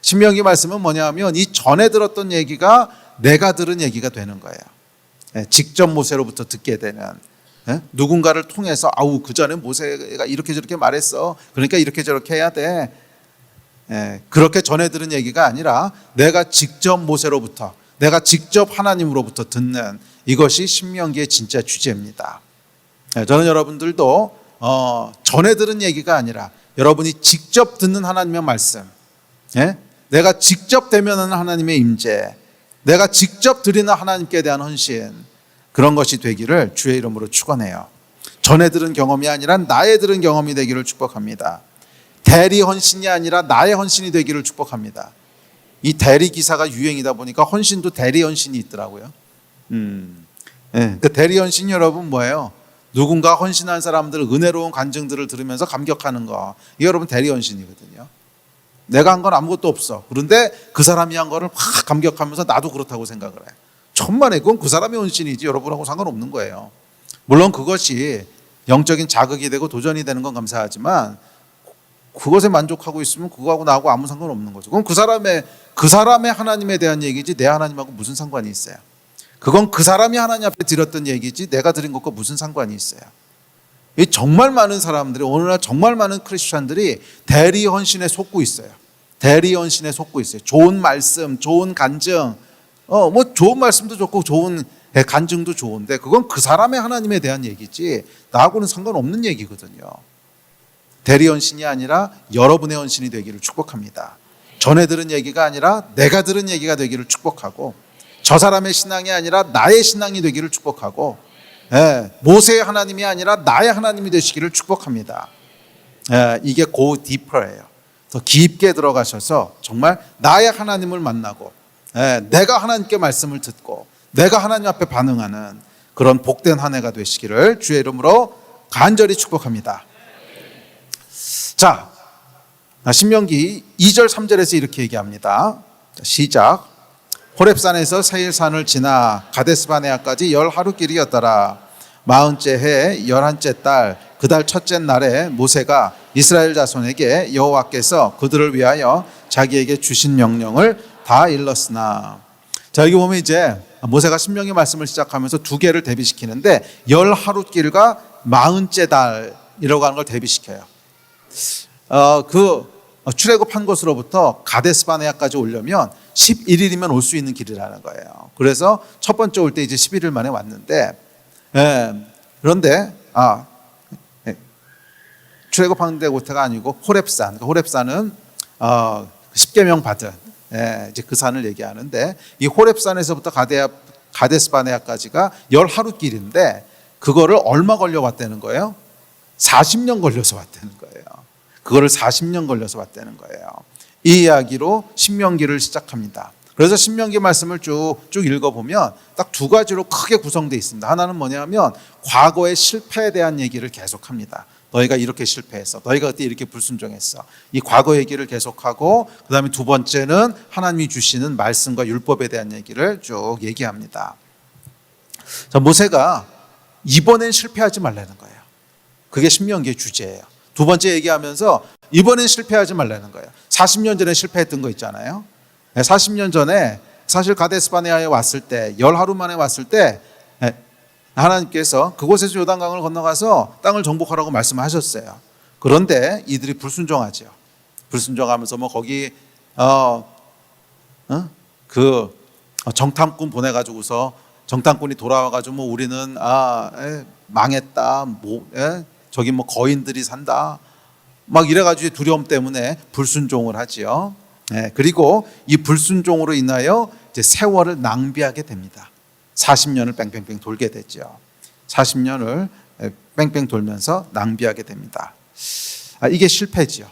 [SPEAKER 1] 신명기 말씀은 뭐냐면 이 전해 들었던 얘기가 내가 들은 얘기가 되는 거예요. 직접 모세로부터 듣게 되는, 누군가를 통해서 그 전에 모세가 이렇게 저렇게 말했어. 그러니까 이렇게 저렇게 해야 돼. 그렇게 전해 들은 얘기가 아니라 내가 직접 모세로부터, 내가 직접 하나님으로부터 듣는, 이것이 신명기의 진짜 주제입니다. 저는 여러분들도 전해 들은 얘기가 아니라 여러분이 직접 듣는 하나님의 말씀, 내가 직접 대면하는 하나님의 임재, 내가 직접 드리는 하나님께 대한 헌신, 그런 것이 되기를 주의 이름으로 축원해요. 전에 들은 경험이 아니라 나의 들은 경험이 되기를 축복합니다. 대리 헌신이 아니라 나의 헌신이 되기를 축복합니다. 이 대리 기사가 유행이다 보니까 헌신도 대리 헌신이 있더라고요. 그 대리 헌신 여러분 뭐예요? 누군가 헌신한 사람들 은혜로운 간증들을 들으면서 감격하는 거, 이게 여러분 대리 헌신이거든요. 내가 한 건 아무것도 없어. 그런데 그 사람이 한 거를 확 감격하면서 나도 그렇다고 생각을 해. 천만에 그건 그 사람의 헌신이지 여러분하고 상관없는 거예요. 물론 그것이 영적인 자극이 되고 도전이 되는 건 감사하지만 그것에 만족하고 있으면 그거하고 나하고 아무 상관없는 거죠. 그건 그 사람의 하나님에 대한 얘기지 내 하나님하고 무슨 상관이 있어요. 그건 그 사람이 하나님 앞에 드렸던 얘기지 내가 드린 것과 무슨 상관이 있어요. 정말 많은 사람들이, 오늘날 정말 많은 크리스찬들이 대리 헌신에 속고 있어요. 대리 헌신에 속고 있어요. 좋은 말씀, 좋은 간증, 뭐 좋은 말씀도 좋고 좋은 간증도 좋은데 그건 그 사람의 하나님에 대한 얘기지 나하고는 상관없는 얘기거든요. 대리 헌신이 아니라 여러분의 헌신이 되기를 축복합니다. 전에 들은 얘기가 아니라 내가 들은 얘기가 되기를 축복하고, 저 사람의 신앙이 아니라 나의 신앙이 되기를 축복하고, 모세의 하나님이 아니라 나의 하나님이 되시기를 축복합니다. 이게 go deeper예요. 더 깊게 들어가셔서 정말 나의 하나님을 만나고, 내가 하나님께 말씀을 듣고 내가 하나님 앞에 반응하는 그런 복된 한 해가 되시기를 주의 이름으로 간절히 축복합니다. 자, 신명기 2절 3절에서 이렇게 얘기합니다. 시작. 호렙산에서 세일산을 지나 가데스바네아까지 10하루길이었더라. 40째 해 11째 달 그 달 첫째 날에 모세가 이스라엘 자손에게 여호와께서 그들을 위하여 자기에게 주신 명령을 다 일렀으나. 자, 여기 보면 이제 모세가 신명기 말씀을 시작하면서 두 개를 대비시키는데 10하루길과 40째 달이라고 하는 걸 대비시켜요. 출애굽한 곳으로부터 가데스바네아까지 오려면 11일이면 올 수 있는 길이라는 거예요. 그래서 첫 번째 올 때 이제 11일 만에 왔는데, 그런데 출애굽한 데 곳가 아니고 호렙산. 호렙산은 십계명 받은 이제 그 산을 얘기하는데, 이 호렙산에서부터 가데스바네아까지가 10하루길인데 그거를 얼마 걸려 왔다는 거예요? 40년 걸려서 왔다는 거예요. 그거를 40년 걸려서 왔다는 거예요. 이 이야기로 신명기를 시작합니다. 그래서 신명기 말씀을 쭉 읽어보면 딱 두 가지로 크게 구성되어 있습니다. 하나는 뭐냐면 과거의 실패에 대한 얘기를 계속합니다. 너희가 이렇게 실패했어. 너희가 그때 이렇게 불순종했어. 이 과거 얘기를 계속하고, 그 다음에 두 번째는 하나님이 주시는 말씀과 율법에 대한 얘기를 쭉 얘기합니다. 자, 모세가 이번엔 실패하지 말라는 거예요. 그게 신명기의 주제예요. 두 번째 얘기하면서 이번엔 실패하지 말라는 거예요. 40년 전에 실패했던 거 있잖아요. 40년 전에 사실 가데스바네아에 왔을 때 10하루 만에 왔을 때 하나님께서 그곳에서 요단강을 건너가서 땅을 정복하라고 말씀하셨어요. 그런데 이들이 불순종하죠. 불순종하면서 뭐 거기 정탐꾼 보내가지고서 정탐꾼이 돌아와가지고 뭐 우리는 망했다. 저기 뭐 거인들이 산다. 막 이래가지고 두려움 때문에 불순종을 하지요. 그리고 이 불순종으로 인하여 이제 세월을 낭비하게 됩니다. 40년을 뺑뺑뺑 돌게 되죠. 40년을 뺑뺑 돌면서 낭비하게 됩니다. 이게 실패지요.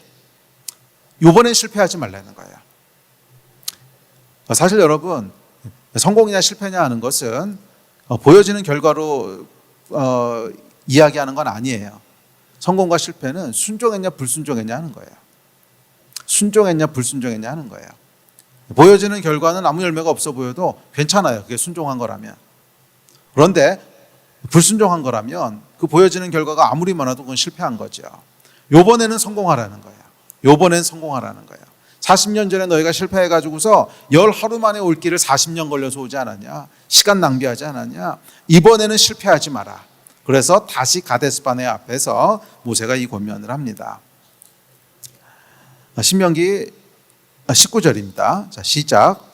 [SPEAKER 1] 이번엔 실패하지 말라는 거예요. 사실 여러분, 성공이냐 실패냐 하는 것은 보여지는 결과로 이야기하는 건 아니에요. 성공과 실패는 순종했냐 불순종했냐 하는 거예요. 순종했냐 불순종했냐 하는 거예요. 보여지는 결과는 아무 열매가 없어 보여도 괜찮아요. 그게 순종한 거라면. 그런데 불순종한 거라면 그 보여지는 결과가 아무리 많아도 그건 실패한 거죠. 요번에는 성공하라는 거예요. 요번엔 성공하라는 거예요. 40년 전에 너희가 실패해가지고서 10하루 만에 올 길을 40년 걸려서 오지 않았냐? 시간 낭비하지 않았냐? 이번에는 실패하지 마라. 그래서 다시 가데스바네아 앞에서 모세가 이 권면을 합니다. 신명기 19절입니다. 자, 시작.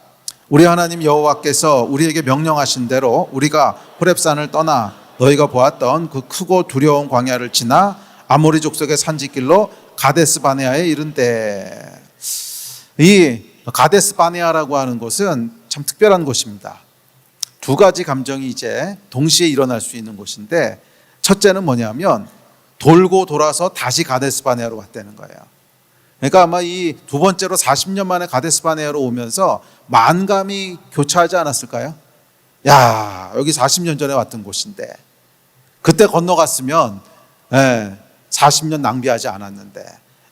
[SPEAKER 1] 우리 하나님 여호와께서 우리에게 명령하신 대로 우리가 호렙산을 떠나 너희가 보았던 그 크고 두려운 광야를 지나 아모리 족속의 산지길로 가데스 바네아에 이른데, 이 가데스 바네아라고 하는 곳은 참 특별한 곳입니다. 두 가지 감정이 이제 동시에 일어날 수 있는 곳인데, 첫째는 뭐냐면 돌고 돌아서 다시 가데스 바네아로 왔다는 거예요. 그러니까 아마 이 두 번째로 40년 만에 가데스 바네아로 오면서 만감이 교차하지 않았을까요? 야, 여기 40년 전에 왔던 곳인데 그때 건너갔으면 40년 낭비하지 않았는데,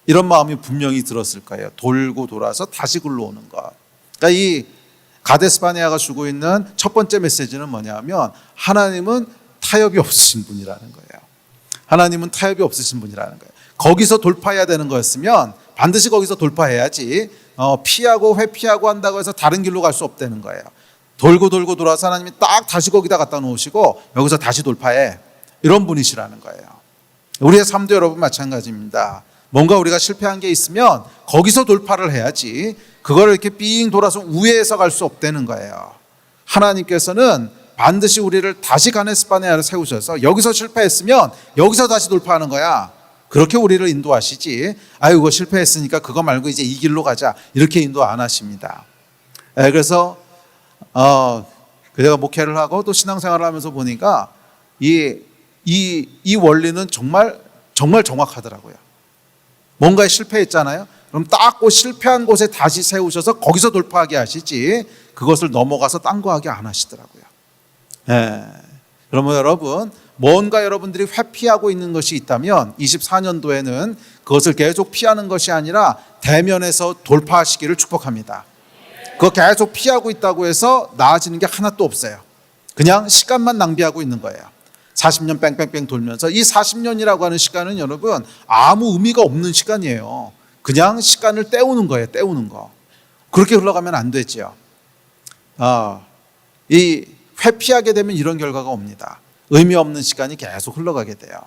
[SPEAKER 1] 이런 마음이 분명히 들었을 거예요. 돌고 돌아서 다시 굴러오는 것. 그러니까 이 가데스 바네아가 주고 있는 첫 번째 메시지는 뭐냐면 하나님은 타협이 없으신 분이라는 거예요. 하나님은 타협이 없으신 분이라는 거예요. 거기서 돌파해야 되는 거였으면 반드시 거기서 돌파해야지, 피하고 회피하고 한다고 해서 다른 길로 갈 수 없다는 거예요. 돌고 돌고 돌아서 하나님이 딱 다시 거기다 갖다 놓으시고 여기서 다시 돌파해, 이런 분이시라는 거예요. 우리의 삶도 여러분 마찬가지입니다. 뭔가 우리가 실패한 게 있으면 거기서 돌파를 해야지, 그걸 이렇게 삥 돌아서 우회해서 갈 수 없다는 거예요. 하나님께서는 반드시 우리를 다시 가데스 바네아를 세우셔서 여기서 실패했으면 여기서 다시 돌파하는 거야, 그렇게 우리를 인도하시지, 아유 이거 실패했으니까 그거 말고 이제 이 길로 가자, 이렇게 인도 안 하십니다. 그래서 제가 목회를 하고 또 신앙생활을 하면서 보니까 이 원리는 정말 정확하더라고요. 뭔가에 실패했잖아요. 그럼 딱 그 실패한 곳에 다시 세우셔서 거기서 돌파하게 하시지, 그것을 넘어가서 딴 거 하게 안 하시더라고요. 그러면 여러분, 뭔가 여러분들이 회피하고 있는 것이 있다면 24년도에는 그것을 계속 피하는 것이 아니라 대면에서 돌파하시기를 축복합니다. 그거 계속 피하고 있다고 해서 나아지는 게 하나도 없어요. 그냥 시간만 낭비하고 있는 거예요. 40년 뺑뺑뺑 돌면서, 이 40년이라고 하는 시간은 여러분 아무 의미가 없는 시간이에요. 그냥 시간을 때우는 거예요. 때우는 거. 그렇게 흘러가면 안 되죠. 이 회피하게 되면 이런 결과가 옵니다. 의미 없는 시간이 계속 흘러가게 돼요.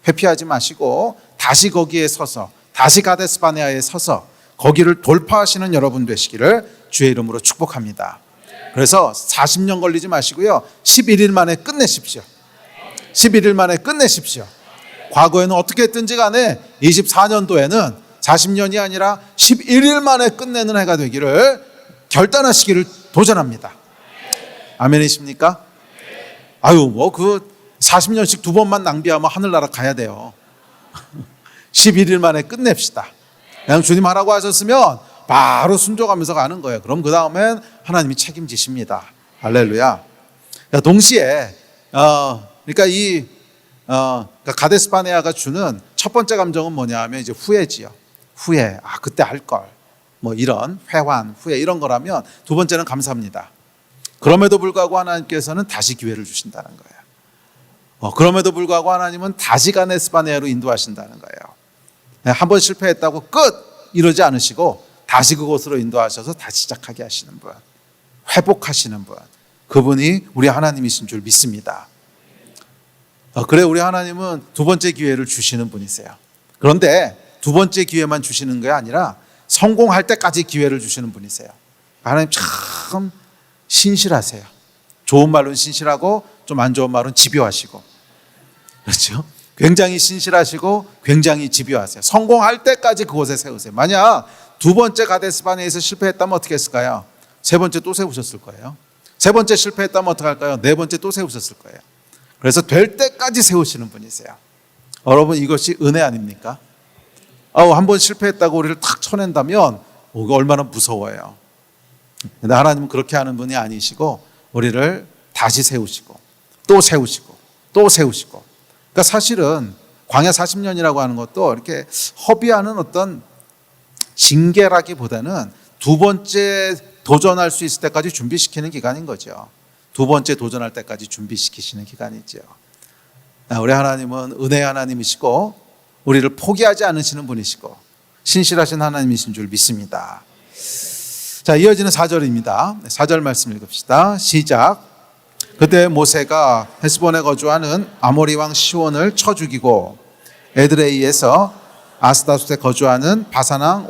[SPEAKER 1] 회피하지 마시고 다시 거기에 서서, 다시 가데스 바네아에 서서 거기를 돌파하시는 여러분 되시기를 주의 이름으로 축복합니다. 그래서 40년 걸리지 마시고요, 11일 만에 끝내십시오. 11일 만에 끝내십시오. 과거에는 어떻게 했든지 간에 24년도에는 40년이 아니라 11일 만에 끝내는 해가 되기를 결단하시기를 도전합니다. 아멘이십니까? 아유, 뭐 그 40년씩 두 번만 낭비하면 하늘나라 가야 돼요. 11일 만에 끝냅시다. 그냥 주님 하라고 하셨으면 바로 순종하면서 가는 거예요. 그럼 그 다음엔 하나님이 책임지십니다. 할렐루야. 동시에 그러니까 그러니까 가데스 바네아가 주는 첫 번째 감정은 뭐냐 하면 이제 후회지요. 후회. 그때 할 걸. 뭐 이런 회환, 후회, 이런 거라면, 두 번째는 감사합니다. 그럼에도 불구하고 하나님께서는 다시 기회를 주신다는 거예요. 그럼에도 불구하고 하나님은 다시 가데스 바네아로 인도하신다는 거예요. 한 번 실패했다고 끝 이러지 않으시고 다시 그곳으로 인도하셔서 다시 시작하게 하시는 분, 회복하시는 분, 그분이 우리 하나님이신 줄 믿습니다. 그래, 우리 하나님은 두 번째 기회를 주시는 분이세요. 그런데 두 번째 기회만 주시는 게 아니라 성공할 때까지 기회를 주시는 분이세요. 하나님 참 신실하세요. 좋은 말로는 신실하고 좀 안 좋은 말은 집요하시고, 그렇죠? 굉장히 신실하시고 굉장히 집요하세요. 성공할 때까지 그곳에 세우세요. 만약 두 번째 가데스 바네아에서 실패했다면 어떻게 했을까요? 세 번째 또 세우셨을 거예요. 세 번째 실패했다면 어떻게 할까요? 네 번째 또 세우셨을 거예요. 그래서 될 때까지 세우시는 분이세요. 여러분, 이것이 은혜 아닙니까? 한 번 실패했다고 우리를 탁 쳐낸다면 이거 얼마나 무서워요. 근데 하나님은 그렇게 하는 분이 아니시고 우리를 다시 세우시고 또 세우시고 또 세우시고. 그러니까 사실은 광야 40년이라고 하는 것도 이렇게 허비하는 어떤 징계라기보다는 두 번째 도전할 수 있을 때까지 준비시키는 기간인 거죠. 두 번째 도전할 때까지 준비시키시는 기간이죠. 우리 하나님은 은혜의 하나님이시고 우리를 포기하지 않으시는 분이시고 신실하신 하나님이신 줄 믿습니다. 자, 이어지는 4절입니다. 4절 말씀 읽읍시다. 시작. 그때 모세가 헤스본에 거주하는 아모리 왕 시온을 쳐 죽이고 에드레이에서 아스다롯에 거주하는 바산왕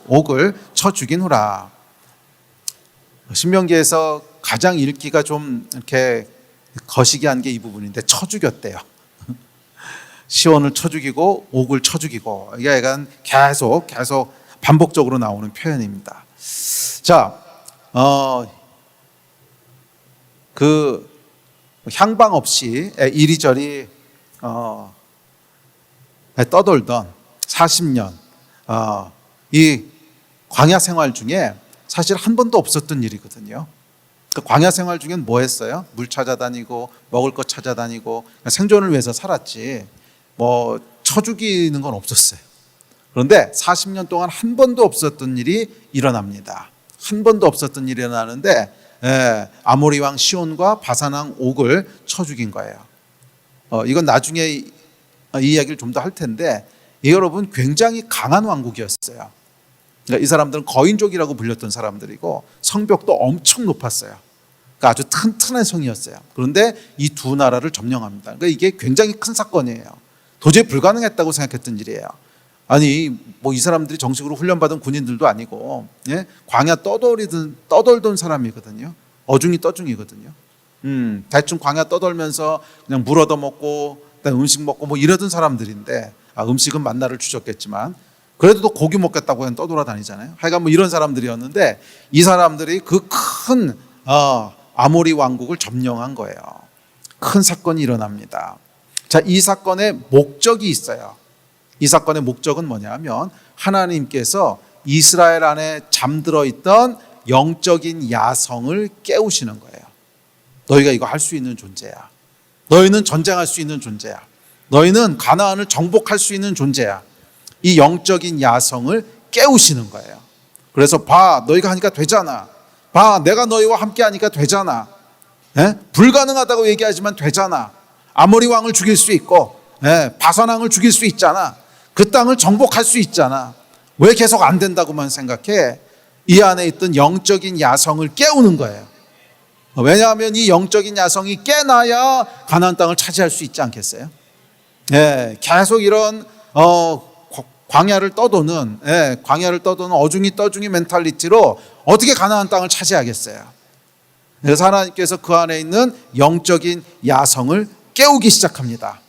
[SPEAKER 1] 옥을 쳐 죽인 후라. 신명기에서 가장 읽기가 좀 이렇게 거시기한 게 이 부분인데 쳐 죽였대요. 시온을 쳐 죽이고 옥을 쳐 죽이고, 이게 약간 계속 반복적으로 나오는 표현입니다. 자, 그 향방 없이 이리저리 떠돌던 40년 이 광야 생활 중에 사실 한 번도 없었던 일이거든요. 그 광야 생활 중엔 뭐 했어요? 물 찾아다니고 먹을 것 찾아다니고 생존을 위해서 살았지 뭐 쳐 죽이는 건 없었어요. 그런데 40년 동안 한 번도 없었던 일이 일어납니다. 한 번도 없었던 일이 일어나는데 아모리 왕 시온과 바산 왕 옥을 쳐 죽인 거예요. 이건 나중에 이 이야기를 좀 더 할 텐데, 이 여러분 굉장히 강한 왕국이었어요. 그러니까 이 사람들은 거인족이라고 불렸던 사람들이고 성벽도 엄청 높았어요. 그러니까 아주 튼튼한 성이었어요. 그런데 이 두 나라를 점령합니다. 그러니까 이게 굉장히 큰 사건이에요. 도저히 불가능했다고 생각했던 일이에요. 아니 뭐 이 사람들이 정식으로 훈련받은 군인들도 아니고 광야 떠돌던 사람이거든요. 어중이 떠중이거든요. 대충 광야 떠돌면서 그냥 물 얻어먹고 음식 먹고 뭐 이러던 사람들인데, 음식은 만나를 주셨겠지만 그래도 또 고기 먹겠다고 그냥 떠돌아다니잖아요. 하여간 뭐 이런 사람들이었는데, 이 사람들이 그 큰 아모리 왕국을 점령한 거예요. 큰 사건이 일어납니다. 자, 이 사건의 목적이 있어요. 이 사건의 목적은 뭐냐면 하나님께서 이스라엘 안에 잠들어 있던 영적인 야성을 깨우시는 거예요. 너희가 이거 할 수 있는 존재야. 너희는 전쟁할 수 있는 존재야. 너희는 가나안을 정복할 수 있는 존재야. 이 영적인 야성을 깨우시는 거예요. 그래서 봐, 너희가 하니까 되잖아. 봐, 내가 너희와 함께 하니까 되잖아. 불가능하다고 얘기하지만 되잖아. 아모리 왕을 죽일 수 있고 바산 왕을 죽일 수 있잖아. 그 땅을 정복할 수 있잖아. 왜 계속 안 된다고만 생각해? 이 안에 있던 영적인 야성을 깨우는 거예요. 왜냐하면 이 영적인 야성이 깨나야 가나안 땅을 차지할 수 있지 않겠어요? 계속 이런 광야를 떠도는 어중이 떠중이 멘탈리티로 어떻게 가나안 땅을 차지하겠어요? 그래서 하나님께서 그 안에 있는 영적인 야성을 깨우기 시작합니다.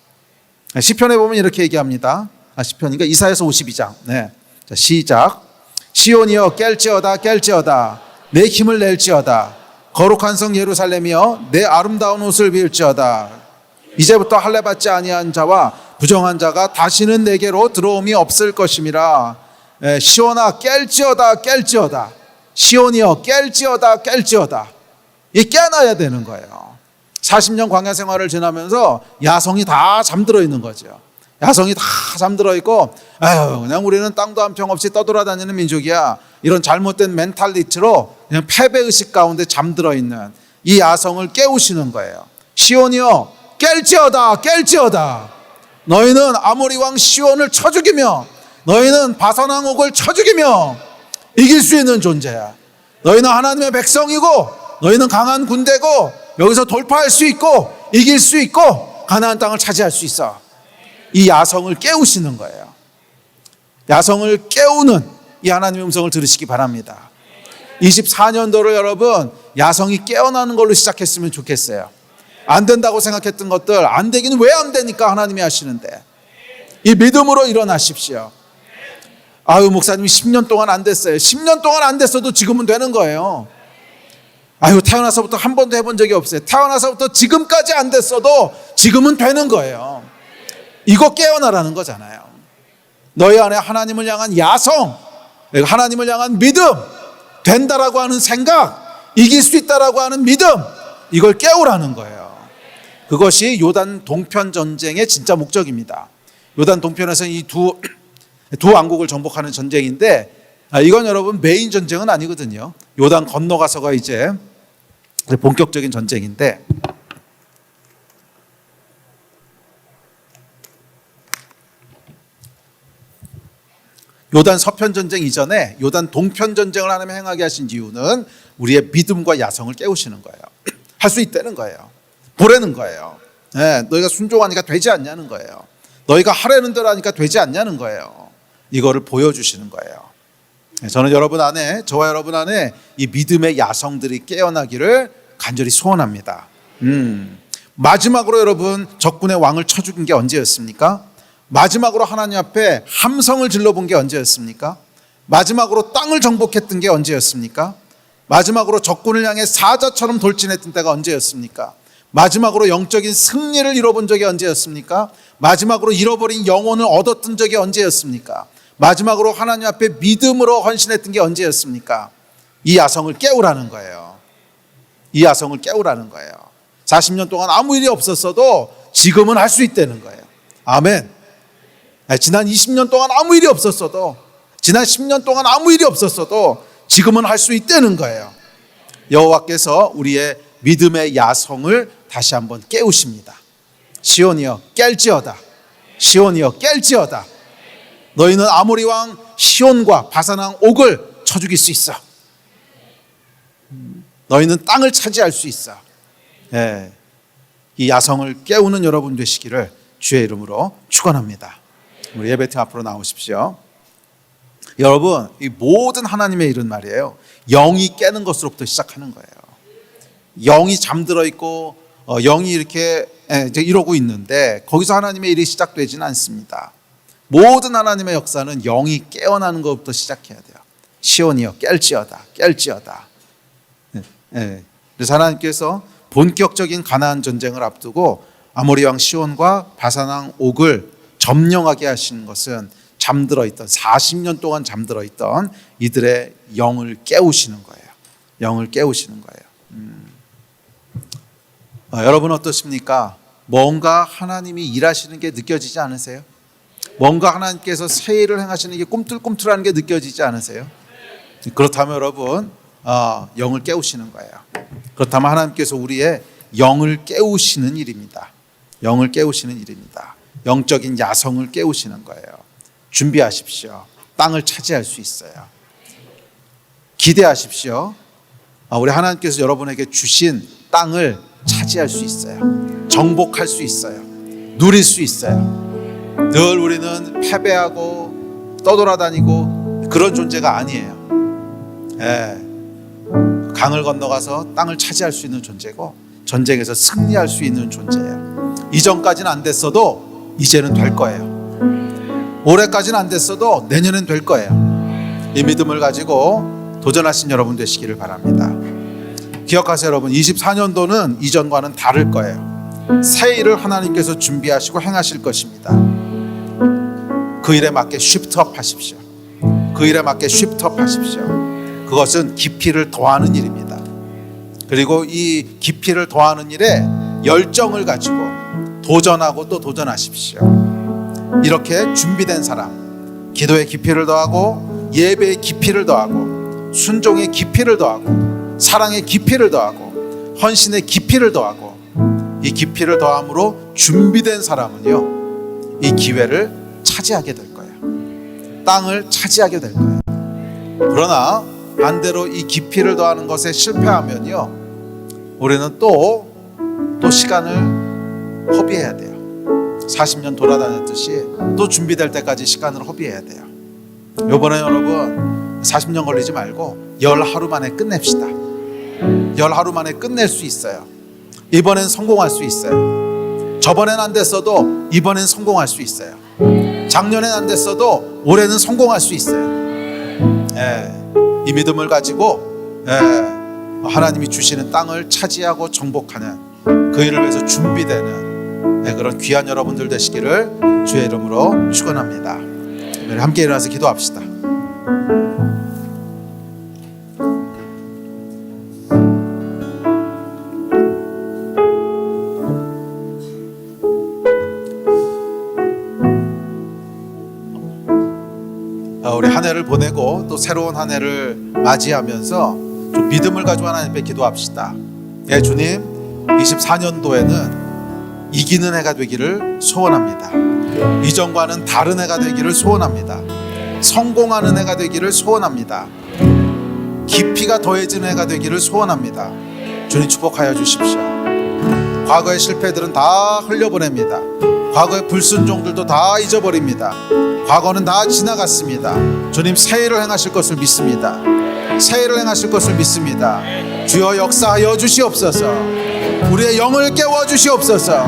[SPEAKER 1] 시편에 보면 이렇게 얘기합니다. 시편인가 이사야서 52장. 자, 시작. 시온이여 깰지어다 내 힘을 낼지어다. 거룩한 성 예루살렘이여 내 아름다운 옷을 비울지어다. 이제부터 할례 받지 아니한 자와 부정한 자가 다시는 내게로 들어옴이 없을 것임이라. 시온아 깰지어다. 시온이여 깰지어다. 이 깨어나야 되는 거예요. 40년 광야 생활을 지나면서 야성이 다 잠들어 있는 거죠. 야성이 다 잠들어 있고, 그냥 우리는 땅도 한 평 없이 떠돌아다니는 민족이야. 이런 잘못된 멘탈리티로 그냥 패배의식 가운데 잠들어 있는 이 야성을 깨우시는 거예요. 시온이여 깰지어다. 너희는 아모리 왕 시온을 쳐 죽이며 너희는 바산 왕 옥을 쳐 죽이며 이길 수 있는 존재야. 너희는 하나님의 백성이고 너희는 강한 군대고 여기서 돌파할 수 있고 이길 수 있고 가나안 땅을 차지할 수 있어. 이 야성을 깨우시는 거예요. 야성을 깨우는 이 하나님의 음성을 들으시기 바랍니다. 24년도를 여러분 야성이 깨어나는 걸로 시작했으면 좋겠어요. 안 된다고 생각했던 것들 안 되기는 왜 안 되니까 하나님이 하시는데, 이 믿음으로 일어나십시오. 목사님이 10년 동안 안 됐어요. 10년 동안 안 됐어도 지금은 되는 거예요. 태어나서부터 한 번도 해본 적이 없어요. 태어나서부터 지금까지 안 됐어도 지금은 되는 거예요. 이거 깨어나라는 거잖아요. 너희 안에 하나님을 향한 야성, 하나님을 향한 믿음, 된다라고 하는 생각, 이길 수 있다라고 하는 믿음, 이걸 깨우라는 거예요. 그것이 요단 동편 전쟁의 진짜 목적입니다. 요단 동편에서 이 두 왕국을 정복하는 전쟁인데, 이건 여러분 메인 전쟁은 아니거든요. 요단 건너가서가 이제 본격적인 전쟁인데, 요단 서편 전쟁 이전에 요단 동편 전쟁을 하나님 행하게 하신 이유는 우리의 믿음과 야성을 깨우시는 거예요. 할 수 있다는 거예요. 보라는 거예요. 너희가 순종하니까 되지 않냐는 거예요. 너희가 하라는 대로 하니까 되지 않냐는 거예요. 이거를 보여주시는 거예요. 저는 여러분 안에, 저와 여러분 안에 이 믿음의 야성들이 깨어나기를 간절히 소원합니다. 마지막으로 여러분 적군의 왕을 쳐 죽인 게 언제였습니까? 마지막으로 하나님 앞에 함성을 질러본 게 언제였습니까? 마지막으로 땅을 정복했던 게 언제였습니까? 마지막으로 적군을 향해 사자처럼 돌진했던 때가 언제였습니까? 마지막으로 영적인 승리를 이뤄본 적이 언제였습니까? 마지막으로 잃어버린 영혼을 얻었던 적이 언제였습니까? 마지막으로 하나님 앞에 믿음으로 헌신했던 게 언제였습니까? 이 야성을 깨우라는 거예요. 이 야성을 깨우라는 거예요. 40년 동안 아무 일이 없었어도 지금은 할 수 있다는 거예요. 아멘. 지난 20년 동안 아무 일이 없었어도, 지난 10년 동안 아무 일이 없었어도 지금은 할 수 있다는 거예요. 여호와께서 우리의 믿음의 야성을 다시 한번 깨우십니다. 시온이여 깰지어다. 시온이여 깰지어다. 너희는 아모리 왕 시온과 바산 왕 옥을 쳐 죽일 수 있어. 너희는 땅을 차지할 수 있어. 예, 이 야성을 깨우는 여러분 되시기를 주의 이름으로 축원합니다. 우리 예배팀 앞으로 나오십시오. 여러분, 이 모든 하나님의 일은 말이에요, 영이 깨는 것으로부터 시작하는 거예요. 영이 잠들어 있고 영이 이렇게 이제 이러고 있는데 거기서 하나님의 일이 시작되지는 않습니다. 모든 하나님의 역사는 영이 깨어나는 것부터 시작해야 돼요. 시온이여 깰지어다. 깰지어다. 그래서 하나님께서 본격적인 가나안 전쟁을 앞두고 아모리 왕 시온과 바산 왕 옥을 점령하게 하시는 것은 잠들어 있던, 40년 동안 잠들어 있던 이들의 영을 깨우시는 거예요. 영을 깨우시는 거예요. 여러분 어떻습니까? 뭔가 하나님이 일하시는 게 느껴지지 않으세요? 뭔가 하나님께서 새 일을 행하시는 게 꿈틀꿈틀하는 게 느껴지지 않으세요? 그렇다면 여러분, 영을 깨우시는 거예요. 그렇다면 하나님께서 우리의 영을 깨우시는 일입니다. 영을 깨우시는 일입니다. 영적인 야성을 깨우시는 거예요. 준비하십시오. 땅을 차지할 수 있어요. 기대하십시오. 우리 하나님께서 여러분에게 주신 땅을 차지할 수 있어요. 정복할 수 있어요. 누릴 수 있어요. 늘 우리는 패배하고 떠돌아다니고 그런 존재가 아니에요. 강을 건너가서 땅을 차지할 수 있는 존재고 전쟁에서 승리할 수 있는 존재예요. 이전까지는 안 됐어도 이제는 될 거예요. 올해까지는 안 됐어도 내년엔 될 거예요. 이 믿음을 가지고 도전하신 여러분 되시기를 바랍니다. 기억하세요 여러분, 24년도는 이전과는 다를 거예요. 새 일을 하나님께서 준비하시고 행하실 것입니다. 그 일에 맞게 쉬프트업 하십시오. 그 일에 맞게 쉬프트업 하십시오. 그것은 깊이를 더하는 일입니다. 그리고 이 깊이를 더하는 일에 열정을 가지고 도전하고 또 도전하십시오. 이렇게 준비된 사람, 기도의 깊이를 더하고 예배의 깊이를 더하고 순종의 깊이를 더하고 사랑의 깊이를 더하고 헌신의 깊이를 더하고 이 깊이를 더함으로 준비된 사람은요, 이 기회를 차지하게 될 거예요. 땅을 차지하게 될 거예요. 그러나 반대로 이 깊이를 더하는 것에 실패하면요, 우리는 또 시간을 허비해야 돼요. 40년 돌아다녔듯이 또 준비될 때까지 시간을 허비해야 돼요. 이번에 여러분 40년 걸리지 말고 10하루 만에 끝냅시다. 10하루 만에 끝낼 수 있어요. 이번엔 성공할 수 있어요. 저번엔 안 됐어도 이번엔 성공할 수 있어요. 작년엔 안 됐어도 올해는 성공할 수 있어요. 이 믿음을 가지고 하나님이 주시는 땅을 차지하고 정복하는 그 일을 위해서 준비되는 그런 귀한 여러분들 되시기를 주의 이름으로 축원합니다. 함께 일어나서 기도합시다. 우리 한 해를 보내고 또 새로운 한 해를 맞이하면서 좀 믿음을 가지고 하나님께 기도합시다. 주님, 24년도에는 이기는 해가 되기를 소원합니다. 이전과는 다른 해가 되기를 소원합니다. 성공하는 해가 되기를 소원합니다. 깊이가 더해지는 해가 되기를 소원합니다. 주님 축복하여 주십시오. 과거의 실패들은 다 흘려보냅니다. 과거의 불순종들도 다 잊어버립니다. 과거는 다 지나갔습니다. 주님 새 일을 행하실 것을 믿습니다. 새 일을 행하실 것을 믿습니다. 주여 역사하여 주시옵소서. 우리의 영을 깨워 주시옵소서.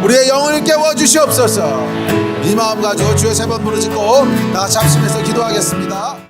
[SPEAKER 1] 우리의 영을 깨워 주시옵소서. 이 마음 가지고 주의 세 번 부르짖고 다 같이 합심해서 기도하겠습니다.